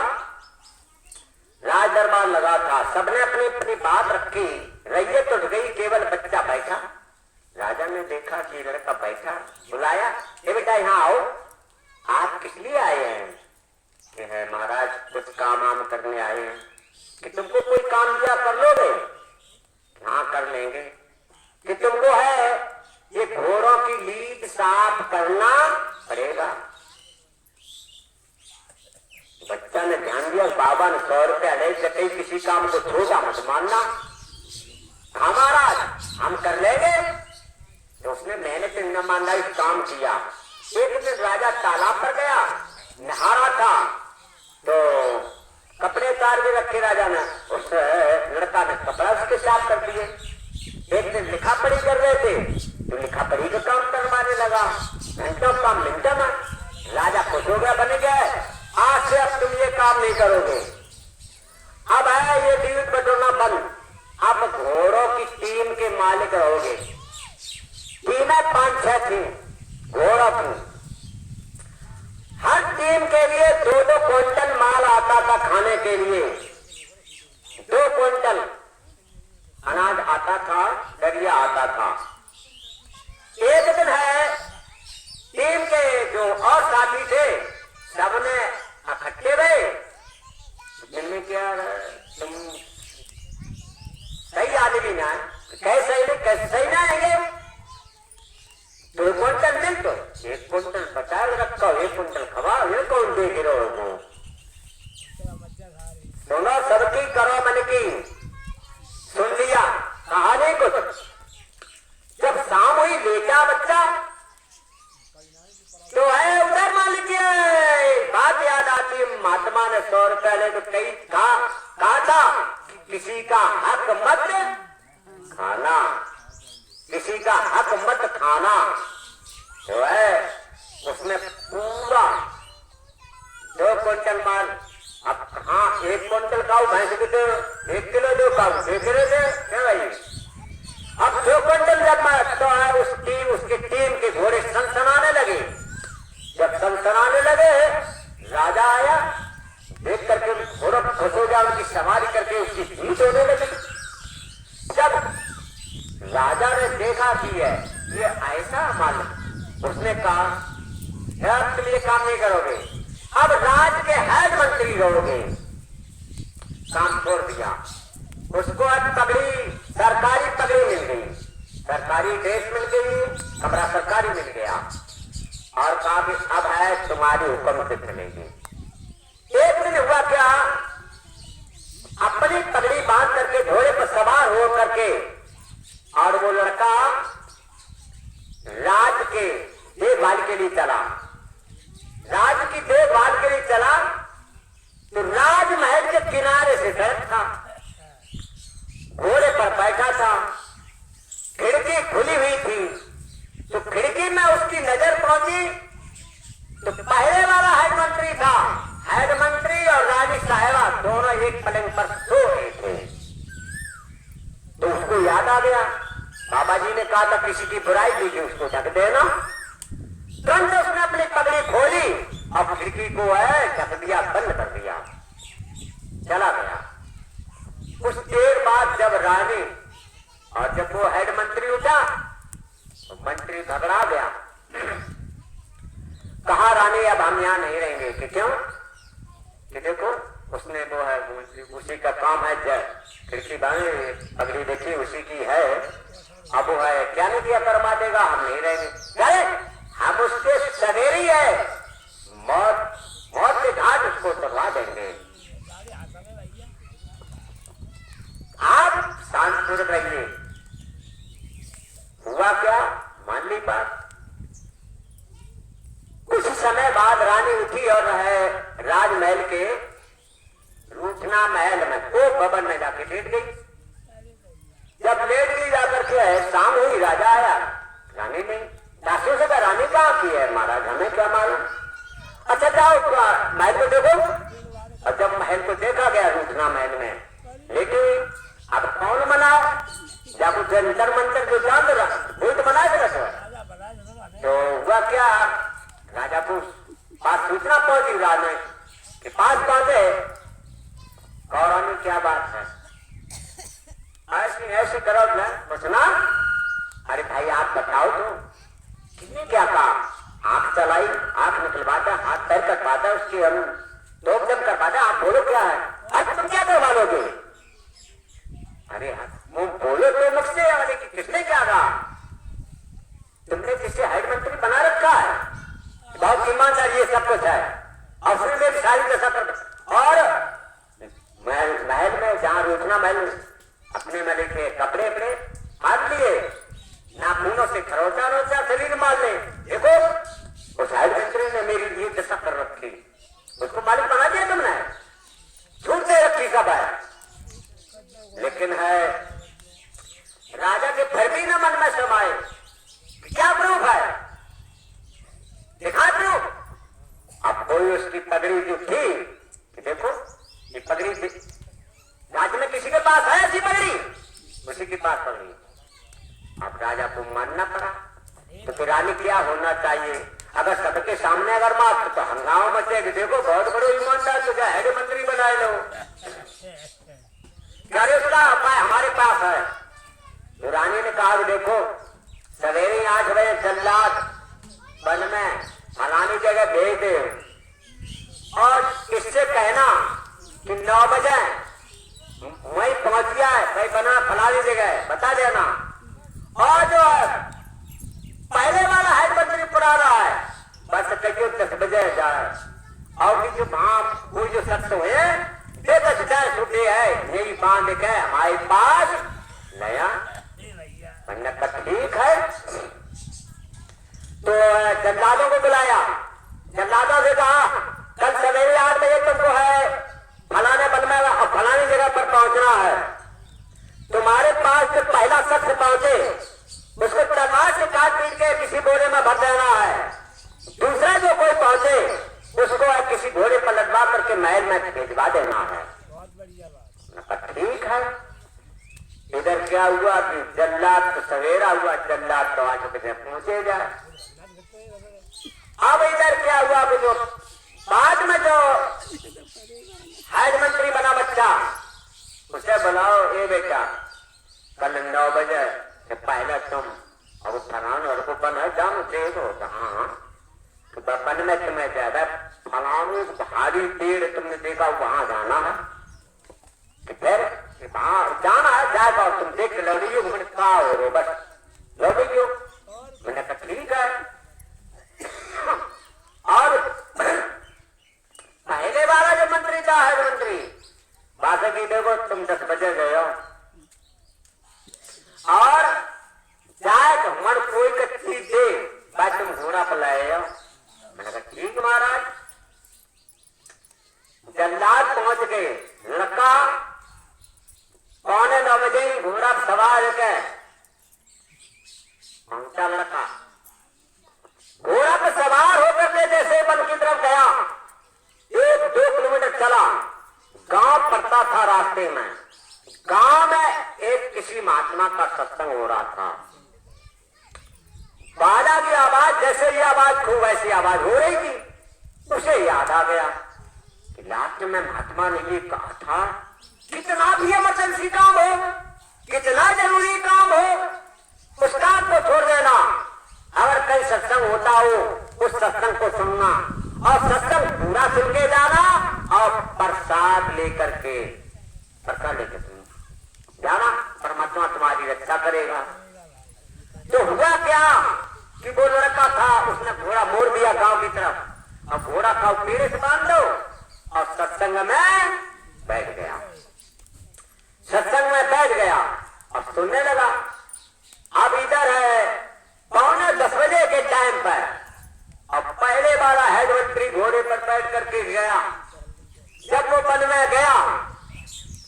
[SPEAKER 1] राज दरबार लगा था, सबने अपनी अपनी बात रखी, रैयत उठ गई, केवल बच्चा बैठा। राजा ने देखा कि लड़का बैठा, बुलाया, ये बेटा यहाँ आओ, आप किस लिए आए हैं? कि है महाराज कुछ काम आम करने आए हैं। कि तुमको कोई काम दिया कर लोगे? हाँ कर लेंगे। कि तुमको है ये घोड़ों की लीद साफ करना पड़ेगा। बच्चा ने ध्यान दिया, बाबा ने 100 रुपया ले कहीं किसी काम को छोटा मत मानना। हाँ महाराज हम कर लेंगे। तो उसने मेहनत ईमानदारी से काम किया। एक दिन राजा तालाब पर गया, नहा रहा था, तो कपड़े उतार के रखे राजा ने, उस लड़का ने कपड़ा उसके साफ कर दिए। एक दिन लिखा पढ़ी कर रहे थे तो लिखा पढ़ी का काम करवाने लगा, घंटों का मिनटों में। राजा खुश हो गया, बन गया, आज से अब तुम ये काम नहीं करोगे, अब है ये ड्यूट बटोरना बंद, अब घोड़ों की टीम के मालिक रहोगे। टीमें 5-6 थी घोड़ों की, हर टीम के लिए 2-2 क्विंटल माल आता था खाने के लिए, 2 क्विंटल। अनाज आता था, दरिया आता था। एक दिन है, टीम के जो और साथी थे सबने इकट्ठे गए। जिनमें क्या तुम सही आदमी ना, कैसे सही ना आएंगे? 2 क्विंटल मिल तो 1 क्विंटल बचा रखो, 1 क्विंटल खवाओ, ये कौन देख रहे हो? सुनो सबकी करो मन की। सुन लिया कहानी को। जब शाम हुई लेटा बच्चा तो है उधर मान लीजिए बात याद आती, महात्मा ने 100 रुपया ले तो कई कहा था किसी का हक मत खाना, किसी का हक मत खाना। तो है उसने पूरा 2 क्विंटल माल, अब कहाँ 1 क्विंटल खाओ, भैंस के दो 1 किलो दो खाओ, 6 किलो दे क्या भाई? अब 2 क्विंटल जब मैं तो है उसकी टीम के घोड़े सनसनाने लगे। जब सनसनाने लगे राजा आया, देख करके घोड़ा खुश हो गया, उनकी सवारी करके उसकी जीत होने लगी। जब राजा ने देखा कि ये ऐसा मालूम, उसने कहा यार तुम ये काम नहीं करोगे, अब राज के हेड मंत्री रहोगे। काम छोड़ दिया। उसको अब पगड़ी, सरकारी पगड़ी मिल गई, सरकारी ड्रेस मिल गई, कमरा सरकारी मिल गया और कहा कि अब है तुम्हारी हुक्म से चलेगी। एक दिन हुआ क्या, अपनी पगड़ी बांध करके घोड़े पर सवार हो करके और वो लड़का राज के देखभाल के लिए चला। राज की देखभाल के लिए चला तो राजमहल के किनारे से सड़क था, घोड़े पर बैठा था, खिड़की खुली हुई थी। तो खिड़की में उसकी नजर पहुंची तो पहले वाला हेड मंत्री था, हेड मंत्री और रानी साहिबा दोनों एक पलंग पर सो रहे थे। तो उसको याद आ गया, बाबा जी ने कहा था किसी की बुराई लीजिए उसको ढक देना। तुरंत उसने अपनी पगड़ी खोली और खिड़की को है ढक दिया, बंद कर दिया, चला गया। कुछ देर बाद जब रानी और जब वो हेड मंत्री उठा तो मंत्री घबरा गया, कहा रानी अब हम यहाँ नहीं रहेंगे। कि क्यों? कि देखो उसने वो है उसी का काम है, खिड़की बांधी पगड़ी देखी उसी की है, अब वो है क्या नहीं किया करवा देगा, हम नहीं रहेंगे। अरे हम उसके सवेरी है, मौत के घाट उसको उतरवा देंगे। आप शांतिपूर्वक रहिए। हुआ क्या, मान ली बात। कुछ समय बाद रानी उठी और है राजमहल के रूठना महल में वो भवन में जाके लेट गई। जब लेट गई जाकर के है शाम हुई, राजा आया, रानी नहीं। दासियों से कहा रानी कहाँ की है महाराज, हमें क्या मालूम। अच्छा जाओ महल को देखो। और जब महल को देखा गया रूठना महल में, लेकिन अब कौन बनाओ, जब जंतर मंतर जो जान वही तो बनाए थे। तो हुआ क्या, राजा को बात सूचना पहुंची राजा के पास पहुंचे, कौरानी क्या बात है, ऐसी करो ना पूछना। अरे भाई आप बताओ तो किसने क्या कहा, आंख चलाई, आंख निकलवाता, हाथ पैर कटवाता, उसकी हम दो जम करवाता, आप बोलो क्या है, आज तुम क्या करवा लोगे। अरे मुंह बोलो तो मुझसे, अरे किसने क्या कहा, तुमने किसी हेड मंत्री बना रखा है, बहुत ईमानदार ये सब कुछ है, और फिर में सारी दशा कर। और महल में जहां रूठना महल अपने में लिखे कपड़े अपने हाथ लिए, नाखूनों से खरोचा रोचा शरीर मार ले। देखो उस हेड मंत्री ने मेरी ये दशा कर रखी, उसको मालिक बना दिया तुमने, झूठ दे रखी सब है। लेकिन है राजा के फिर भी न मन में समाये, क्या प्रूफ है, दिखा प्रूफ। अब कोई उसकी पगड़ी जो थी कि देखो ये पगड़ी राज्य में किसी के पास है ऐसी पगड़ी, उसी के पास पगड़ी। अब राजा को मानना पड़ा। तो फिर रानी क्या होना चाहिए, अगर सबके सामने अगर मार तो हंगामा मचेगी, देखो बहुत बड़ो ईमानदार तुझे हेड मंत्री बनाए लो। क्या रे उसका उपाय हमारे पास है। तो रानी ने कहा देखो सवेरे 8 बजे जल्लाद वन में फलानी जगह भेज दे और इससे कहना कि 9 बजे वहीं पहुंच गया है भाई बना फलानी जगह बता देना। और जो पहले वाला हेड मंत्री पुराना है बस कहियो 10 बजे जाए और जो वहां कोई जो शख्स हुए बेतक जाए छुट्टी है यही बांध के हमारे पास नया बनने का ठीक है। तो जल्लादों को बुलाया, जल्लादों से कहा कल सवेरे 8 बजे तुमको है फलाने बन में फलानी जगह पर पहुंचना है। तुम्हारे पास जो पहला शख्स पहुंचे उसको तमाश से काट पीट के किसी बोरे में भर देना है। दूसरा जो कोई पहुंचे उसको किसी घोड़े पर लदवा करके महल में भिजवा देना है।
[SPEAKER 2] बहुत बढ़िया बात।
[SPEAKER 1] ठीक है। इधर क्या हुआ कि जल्लाद तो सवेरा हुआ, जल्लाद तो 8 बजे पहुंचे जाए। अब इधर क्या हुआ कि जो बाद में जो हेड मंत्री बना बच्चा उसे बुलाओ, ए बेटा कल 9 बजे से पहले तुम अब फलान और को बना जान दे दो। हाँ तो बन में तुम्हें ज्यादा फलानु भारी पेड़ तुमने देखा वहां जाना है कि फिर वहां जाना है जाएगा तुम देख के लड़ियो मैंने कहा हो रो बस लड़ियो मैंने कहा ठीक है। और पहले वाला जो मंत्री था हेड मंत्री बात की देखो तुम 10 बजे गए हो और जाए तो मन कोई कच्ची दे बात तुम घोड़ा पर लाए हो। मैंने कहा ठीक महाराज। जल्लाद पहुंच गए, लड़का 8:45 बजे घोड़ा सवार के पहुंचा। लड़का घोड़ा पर सवार होकर के जैसे वन की तरफ गया 1-2 किलोमीटर चला, गांव पड़ता था रास्ते में। गांव में एक किसी महात्मा का सत्संग हो रहा था। बाजा की आवाज जैसे ही आवाज खूब वैसी आवाज हो रही थी। उसे याद आ गया कि लास्ट में महात्मा ने ये कहा था कितना भी इमरजेंसी काम हो, कितना जरूरी काम हो उस काम को छोड़ देना। अगर कहीं सत्संग होता हो उस सत्संग को सुनना और सत्संग पूरा सुन के जाना और प्रसाद लेकर के जाना, परमात्मा तुम्हारी रक्षा करेगा। तो हुआ क्या कि वो लड़का था उसने घोड़ा मोड़ दिया गांव की तरफ। अब घोड़ा का पेड़ से बांध दो और सत्संग में बैठ गया। सत्संग में बैठ गया और सुनने लगा। अब इधर है 9:45 बजे के टाइम पर अब पहले वाला हेड मंत्री घोड़े पर बैठ करके गया। जब वो वन में गया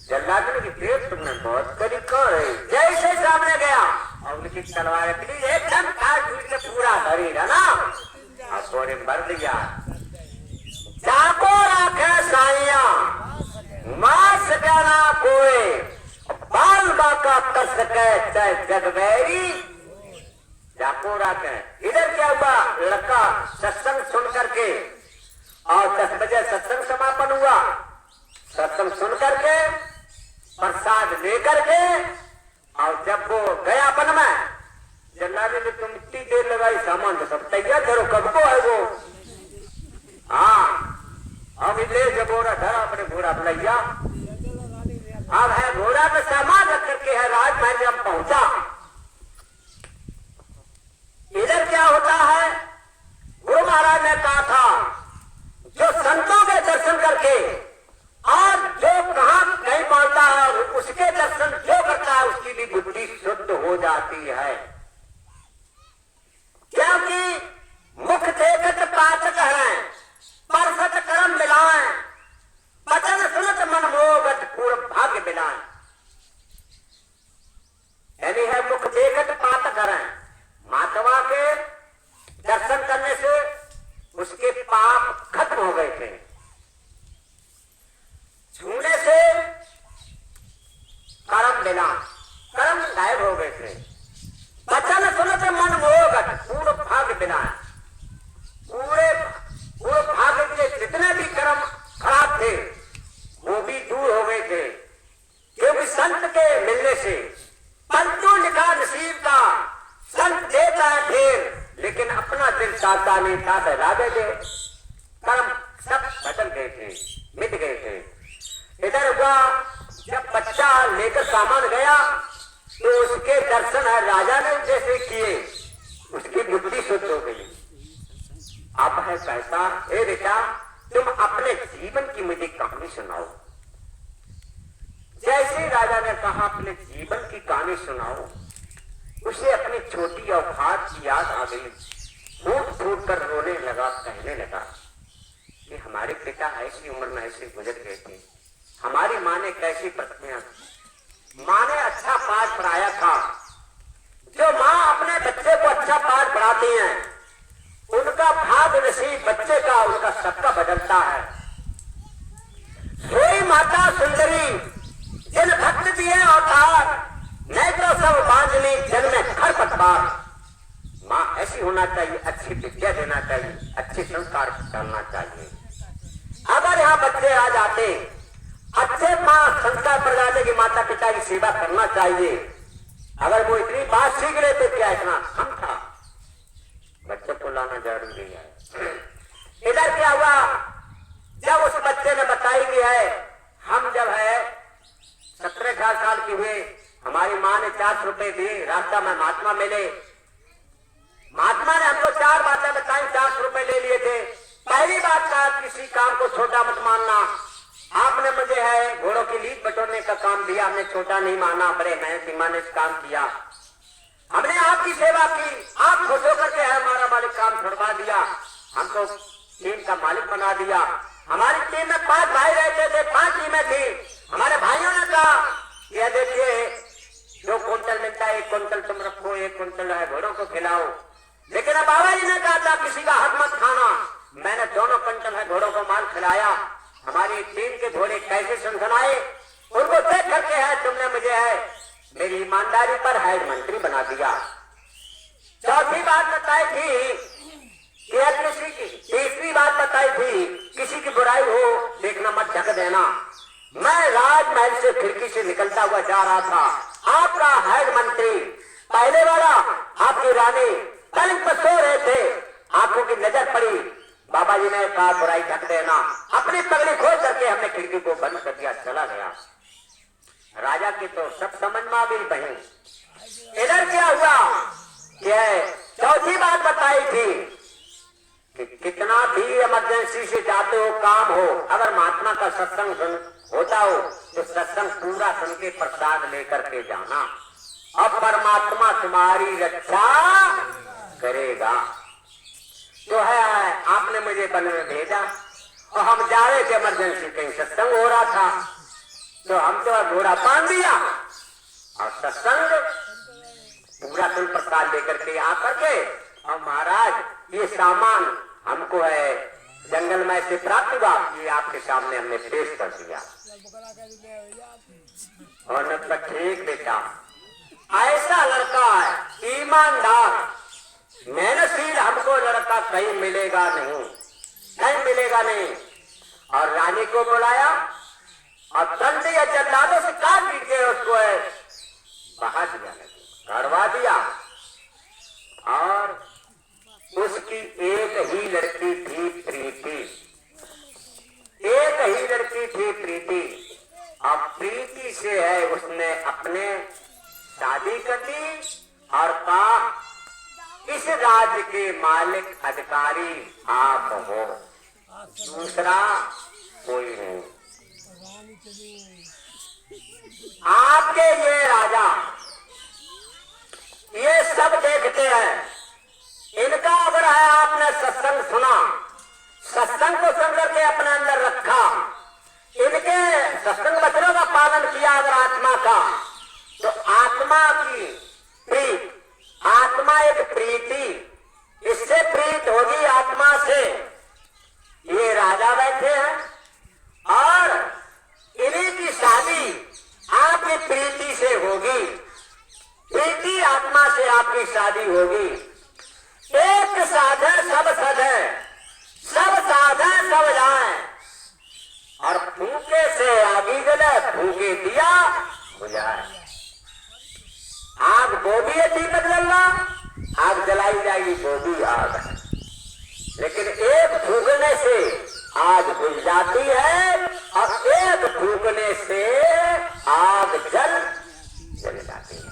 [SPEAKER 1] जल्लाद ने देख तुमने बहुत करीब कौन है जैसे सामने गया और उनकी तलवार एकदम काट पीट के पूरा शरीर है ना और घोड़े भर दिया। चाको राखे साइया मां सकाना कोई बाल बाका कर सके चाहे जगबैरी चाको राखे। इधर क्या हुआ लड़का सत्संग सुन करके और 10 बजे सत्संग समापन हुआ। सत्संग सुन करके प्रसाद लेकर के और जब वो गया वन में जल्लाद ने तुम इतनी देर लगाई सामान तो सब तैयार करो कब को है वो। हाँ अब ले जब घोड़ा धरा अपने घोड़ा बुलाइया। अब है घोड़ा में सामान रख करके है राजमहल जब पहुंचा। इधर क्या होता है गुरु महाराज ने कहा था जो संतों के दर्शन करके और जो कहां नहीं पहुंचता है उसके दर्शन जो करता है उसकी भी बुद्धि शुद्ध हो जाती है। क्योंकि मुख देखत पाचक है परसत कर्म मिलाए वचन सुनत मन मोगत पूर्ण भाग्य मिलाए। यानी है मुख देखत पाचक है, मातवा के दर्शन करने से उसके सारी ताप ला दे थे, कर्म सब बदल गए थे, मिट गए थे। इधर हुआ जब बच्चा लेकर सामान गया तो उसके दर्शन राजा ने जैसे किए, उसकी बुद्धि शुद्ध हो गई। अब है कैसा, ए बेटा तुम अपने जीवन की मुझे कहानी सुनाओ। जैसे राजा ने कहा अपने जीवन की कहानी सुनाओ, उसे अपनी छोटी औकात की याद आ गई। फूट फूट कर रोने लगा, कहने लगा कि हमारे पिता ऐसी उम्र में ऐसे गुजर गए थे, हमारी माँ ने कैसी प्रतिज्ञा, माँ ने अच्छा पाठ पढ़ाया था। जो माँ अपने बच्चे को अच्छा पाठ पढ़ाती हैं, उनका भाग नसीब बच्चे का, उनका सबका बदलता है। सोई माता सुंदरी जिन भक्त दिए अवतार, नहीं तो सब बांझनी जन में खरपतवार। माँ ऐसी होना चाहिए, अच्छी विद्या देना चाहिए, अच्छे संस्कार डालना चाहिए। अगर यहाँ बच्चे आ जाते, अच्छे माँ संस्कार पड़ जाते कि माता पिता की सेवा करना चाहिए, अगर वो इतनी बात सीख लेते, क्या इतना कम था? बच्चे को लाना जरूरी है। इधर क्या हुआ, जब उस बच्चे ने बताई कि है हम जब है 17-18 साल के हुए, हमारी माँ ने 400 रुपए दिए, रास्ता में महात्मा मिले, महात्मा ने हमको 4 बातें बताई, 400 रुपए ले लिए थे। पहली बात कहा किसी काम को छोटा मत मानना, आपने मुझे है घोड़ों की लीद बटोरने का काम दिया, हमने छोटा नहीं माना, बड़े मेहनती मैंने इस काम किया, हमने आपकी सेवा की, आप खुश होकर के हमारा मालिक काम छुड़वा दिया, हमको टीम का मालिक बना दिया। हमारी टीम में 5 भाई रहते थे, 5 टीमें थी। हमारे भाइयों ने कहा यह देखिए 2 कुंटल मिलता है, 1 कुंटल तुम रखो, 1 कुंटल है घोड़ों को खिलाओ। लेकिन अब बाबा जी ने कहा था किसी का हक मत खाना, मैंने 2 कुंटल है घोड़ों को माल खिलाया। हमारी टीम के घोड़े कैसे सनसनाए, उनको देख करके है तुमने मुझे है मेरी ईमानदारी पर हेड मंत्री बना दिया। चौथी बात बताई थी कि किसी की, तीसरी बात बताई थी किसी की बुराई हो देखना मत, ढक देना। मैं राजमहल से खिड़की से निकलता हुआ जा रहा था, आपका हेड मंत्री पहले वाला, आपकी रानी पलंग पर सो रहे थे, आंखों की नजर पड़ी, बाबा जी ने कहा बुराई ढक देना, अपनी पगड़ी खोल करके हमने खिड़की को बंद कर दिया, चला गया। राजा की तो सब समझ में आ गई बहन। इधर क्या हुआ, चौथी बात बताई थी कि कितना भी इमरजेंसी से जाते हो, काम हो, अगर महात्मा का सत्संग होता हो तो सत्संग पूरा सुन के प्रसाद लेकर के जाना, अब परमात्मा तुम्हारी रक्षा करेगा। तो है आपने मुझे बन में भेजा और हम जा रहे थे इमरजेंसी, कहीं सत्संग हो रहा था, तो हम तो घोड़ा बांध दिया और सत्संग पूरा तुम प्रसाद लेकर के आकर के, और महाराज ये सामान हमको है जंगल में से प्राप्त हुआ, ये आपके सामने हमने पेश कर दिया। और न तो ठीक बेटा, ऐसा लड़का है ईमानदार मेहनतशील, हमको लड़का कहीं मिलेगा नहीं, कहीं मिलेगा नहीं। और रानी को बुलाया और दंड या जल्लादों से काट पीट के उसको है बहा दिया, गड़वा दिया। और उसकी एक ही लड़की थी प्रीति, एक ही लड़की थी प्रीति। अब प्रीति से है उसने अपने शादी कर दी और कहा इस राज्य के मालिक अधिकारी आप हो, दूसरा कोई नहीं। आपके ये राजा ये सब देखते हैं, इनका अगर है आपने सत्संग सुना, सत्संग को सुन करके अपने अंदर रखा, इनके सत्संग वचनों का पालन किया अगर आत्मा का, तो आत्मा की प्रीत, आत्मा एक प्रीति, इससे प्रीत होगी आत्मा से। ये राजा बैठे हैं और इन्हीं की शादी आपकी प्रीति से होगी, प्रीति आत्मा से आपकी शादी होगी। एक साधे सब सधे, सब साधे सब जाए, और फूके से आगी जले, फूके दिया बुझाए। आग वो भी है दीपक जलना, आग जलाई जाएगी वो भी आग है। लेकिन एक फूकने से आग बुझ जाती है और एक फूकने से आग जल जाती है।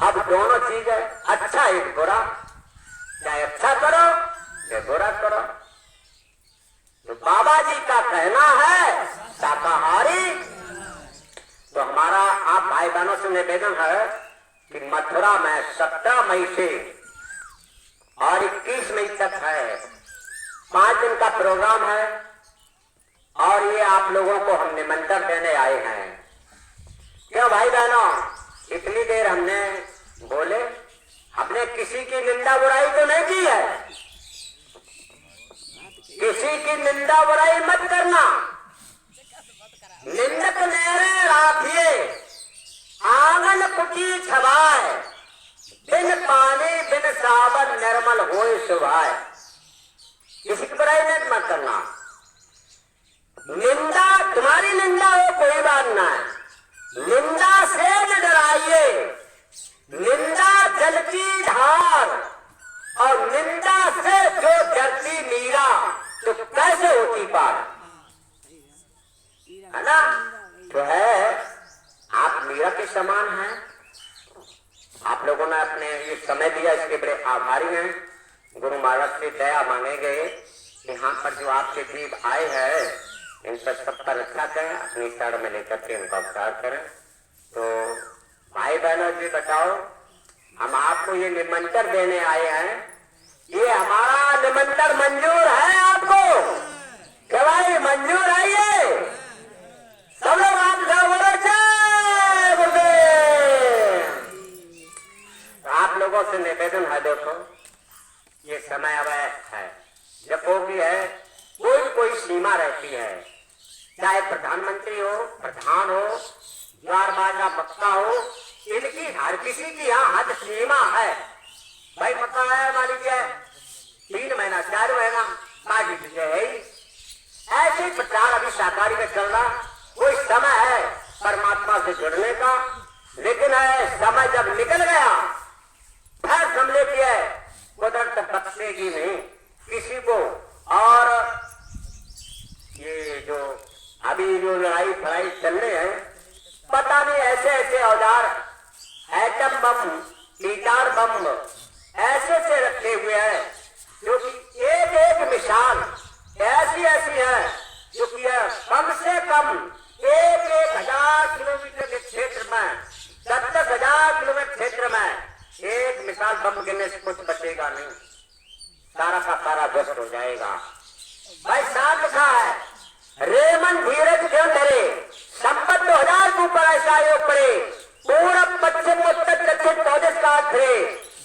[SPEAKER 1] अब दोनों चीज है, अच्छा एक बुरा, चाहे अच्छा करो या बुरा करो। तो बाबा जी का कहना है शाकाहारी। तो हमारा आप भाई बहनों से निवेदन है कि मथुरा में 17 मई से और 21 मई तक है, 5 दिन का प्रोग्राम है और ये आप लोगों को हम निमंत्रण देने आए हैं। क्यों भाई बहनों, इतनी देर हमने बोले, हमने किसी की निंदा बुराई तो नहीं की है। किसी की निंदा बुराई मत करना। निंदक नेरे राखिए आंगन कुटी छवाए, बिन पानी बिन सावन निर्मल होए सुभाए। किसी की बुराई मत करना। निंदा, तुम्हारी निंदा हो कोई बात ना है, निंदा से न डराइए। निंदा जल की धार और निंदा से जो डरती मीरा तो कैसे होती पार, है ना? तो है, आप मीरा के समान हैं। आप लोगों ने अपने ये समय दिया, इसके बड़े आभारी हैं। गुरु महाराज से दया मांगेंगे, यहाँ पर जो आपके जीव आए हैं इन पर सबका रक्षा करें, अपनी शरण में लेकर के इनका उपचार करें। तो भाई बहनों जी बताओ, हम आपको ये निमंत्रण देने आए हैं, ये हमारा निमंत्रण मंजूर है आपको? क्या भाई मंजूर है ये? सब लोग आप तो आप लोगों से निवेदन है, देखो ये समय अब है जब वो भी है, कोई सीमा रहती है। चाहे प्रधानमंत्री हो, प्रधान हो, ज्वारबाजा वक्ता हो, इनकी हर किसी की यहाँ हद सीमा है। भाई मक्का है मान लीजिए 3 महीना 4 महीना बाकी चीजें है ही। ऐसे प्रचार अभी शाकाहारी में चल रहा, कोई समय है परमात्मा से जुड़ने का, लेकिन है समय जब निकल गया फिर समझे कि है कुदरत बख्शेगी नहीं किसी को। और ये जो अभी जो लड़ाई फड़ाई चल रही है, पता नहीं ऐसे ऐसे औजार, एटम बम, टीटार बम ऐसे से रखे हुए हैं, जो कि एक एक मिसाल ऐसी ऐसी है जो कि कम से कम 1,000 किलोमीटर के क्षेत्र में, 10,000 किलोमीटर क्षेत्र में एक मिसाल बम गिरने से कुछ बचेगा नहीं, सारा का सारा ध्वस्त हो जाएगा। भाई साथ लिखा है, रेमन धीरज क्यों डरे, संपत्ति 2000 के ऊपर ऐसा योग पड़े, पूरब पश्चिम उत्तर दक्षिण 24 का थे,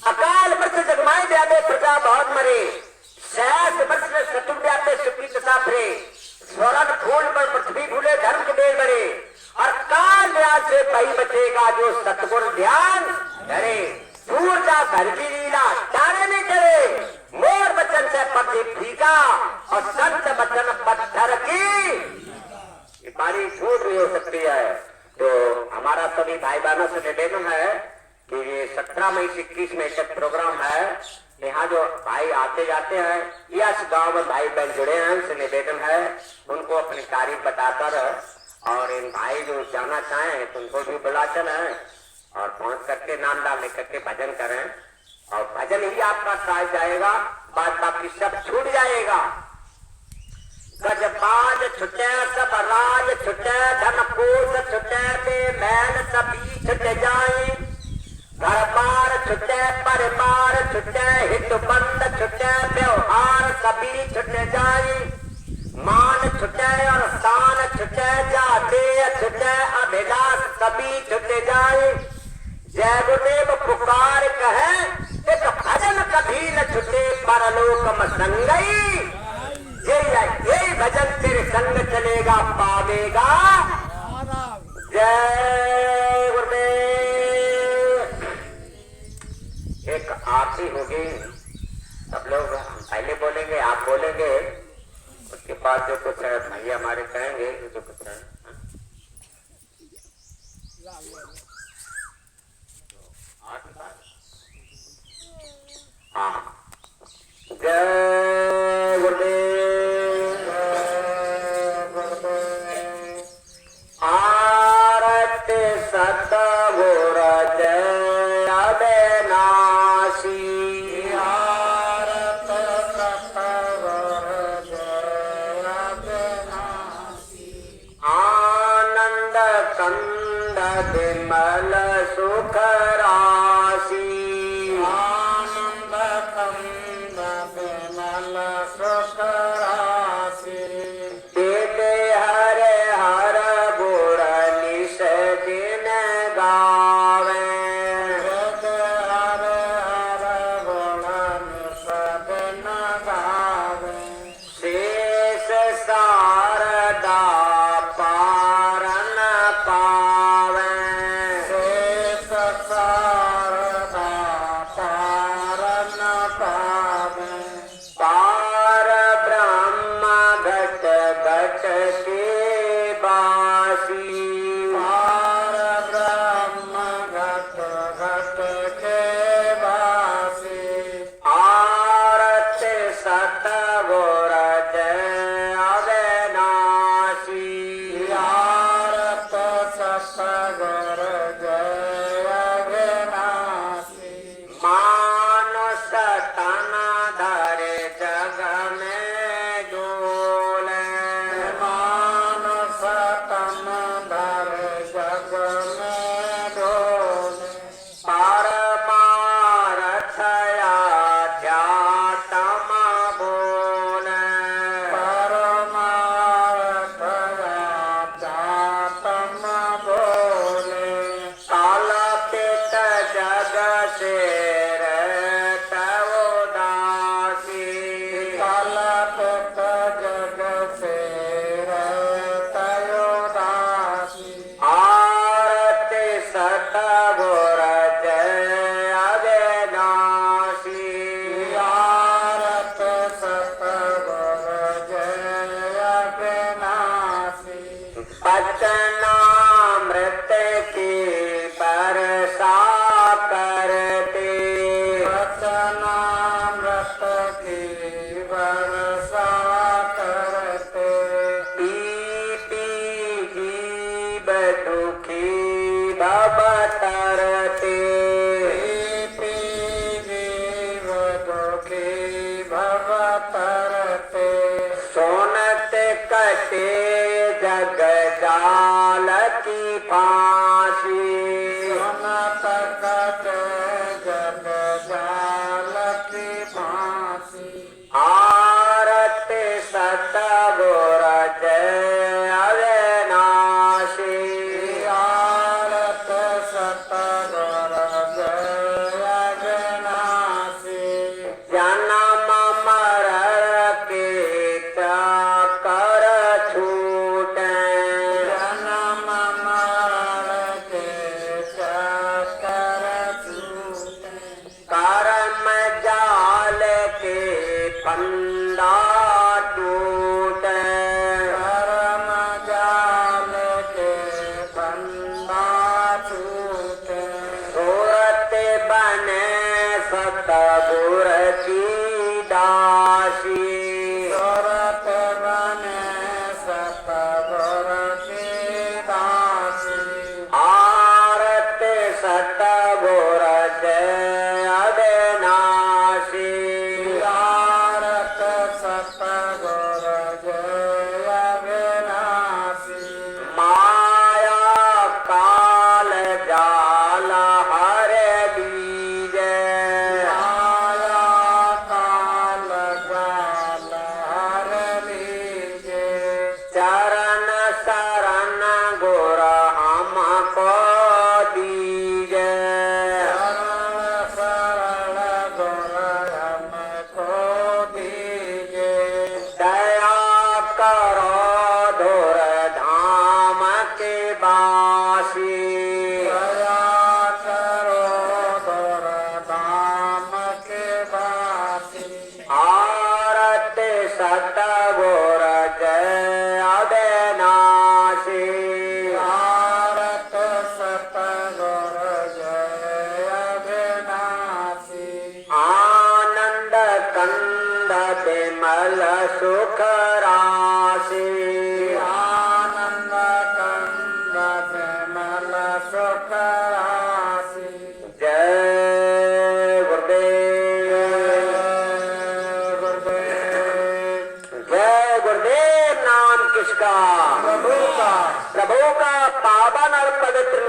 [SPEAKER 1] अकाल वर्ष जगमाई व्यापे प्रजा बहुत मरे, सहस्र वर्ष में शत्रु व्यापे सुखी दशा फिरे, स्वर्ण फूल पर पृथ्वी भूले धर्म के बेल बड़े, और काल व्याज से वही बचेगा जो सतगुण ध्यान करे। सूरजा घर की लीला तारे में चले, मोर बचन से पति फीका और संत बचन पत्थर की बारी झूठ भी हो सकती है। तो हमारा सभी भाई बहनों से निवेदन है कि ये 17 मई से 21 मई तक प्रोग्राम है। यहाँ जो भाई आते जाते हैं या इस गांव में भाई बहन जुड़े हैं, उनसे निवेदन है उनको अपनी तारीफ बताकर, और इन भाई जो जाना चाहें तो उनको भी बुला चलें और पहुंच करके नाम डाल लेकर के भजन करें, और भजन ही आपका साथ जाएगा, बाद बाकी सब छूट जाएगा। गजबाज छुटे सब राज छुटे, धन कोष छुटे, मैल सभी छुट जाए, घर बार छुटे, परिवार छुटे, हित बंद छुटे, व्यवहार सभी छुट जाए, मान छुटे और शान छुटे, जाते छुटे, अभिलाष सभी छुट जाए। जय गुरुदेव पुकार कहे, एक भजन कभी न छुटे, परलोक में संगई, यही भजन तेरे संग चलेगा पावेगा। जय गुरुदेव। एक आरती होगी, सब लोग पहले बोलेंगे, आप बोलेंगे, उसके बाद जो कुछ भैया हमारे कहेंगे जो कुछ है। हाँ, जय बिमल सुख राशि
[SPEAKER 2] आनंद कंद बिमल सुख राशि
[SPEAKER 1] देते हरे हर गुण निश दिन गावे
[SPEAKER 2] वेद हर हर गुण निश दिन गावे
[SPEAKER 1] शेष शारदा पारन पावे
[SPEAKER 2] शेष शारदा पारन पावे
[SPEAKER 1] पार ब्रह्म घट घट के बासी
[SPEAKER 2] पार ब्रह्म घट घट के वासी
[SPEAKER 1] आरत सतगुर जय अविनाशी
[SPEAKER 2] आरत सतगुर जय अविनाशी
[SPEAKER 1] मानुष तन धरे जग में डोले
[SPEAKER 2] मानस तन धर जग में डोले
[SPEAKER 1] परमार्थ अध्यात्म बोले
[SPEAKER 2] परमार्थ अध्यात्म बोले
[SPEAKER 1] कल्पित जग से रहत उदासी
[SPEAKER 2] कल्पित जग से रहत उदासी
[SPEAKER 1] आरती सतगुर जय अविनाशी
[SPEAKER 2] आरत सतगुर जय अविनाशी
[SPEAKER 1] वचनामृत की बरसा करते
[SPEAKER 2] वचनामृत की वर्षा करते
[SPEAKER 1] पी पी जीव दुखी भवतरते
[SPEAKER 2] पी जीव दुखी भवतरते
[SPEAKER 1] सोनत कटे जग जाल की फांसी
[SPEAKER 2] सुनत कट जग जाल की फांसी
[SPEAKER 1] आरत सतगुर जय अविनाशी
[SPEAKER 2] आरत सतगुर जय अविनाशी
[SPEAKER 1] जन्म मरण के चक्कर छूटे
[SPEAKER 2] जन्म मरण के चक्कर छूटे
[SPEAKER 1] कर्म जाल के फंदा टूटे
[SPEAKER 2] कर्म जाल के फंदा छूटे
[SPEAKER 1] सूरत बने सतगुर की दासी
[SPEAKER 2] सूरत बने सतगुर की दासी
[SPEAKER 1] आरत सतगुर जय अविनाशी
[SPEAKER 2] आरत सतगुर जय अविनाशी
[SPEAKER 1] माया काल जाल हरे बीज
[SPEAKER 2] माया काल जाल हर लीजे
[SPEAKER 1] चरण शरण गुर हमको दीजे
[SPEAKER 2] शरण शरण गुर हमको दीजे
[SPEAKER 1] दया करो धुर धाम के बासी
[SPEAKER 2] दया करो गुर धाम के वासी
[SPEAKER 1] आरत सतगुर जय अविनाशी
[SPEAKER 2] आरत सतगुर जय अविनाशी
[SPEAKER 1] आनंद कंद बिमल सुख राशि
[SPEAKER 2] आनंद कंद बिमल सुख राशि
[SPEAKER 1] जय गुरुदेव जय गुरुदेव नाम किसका
[SPEAKER 2] प्रभु का
[SPEAKER 1] प्रभु का पावन और पवित्र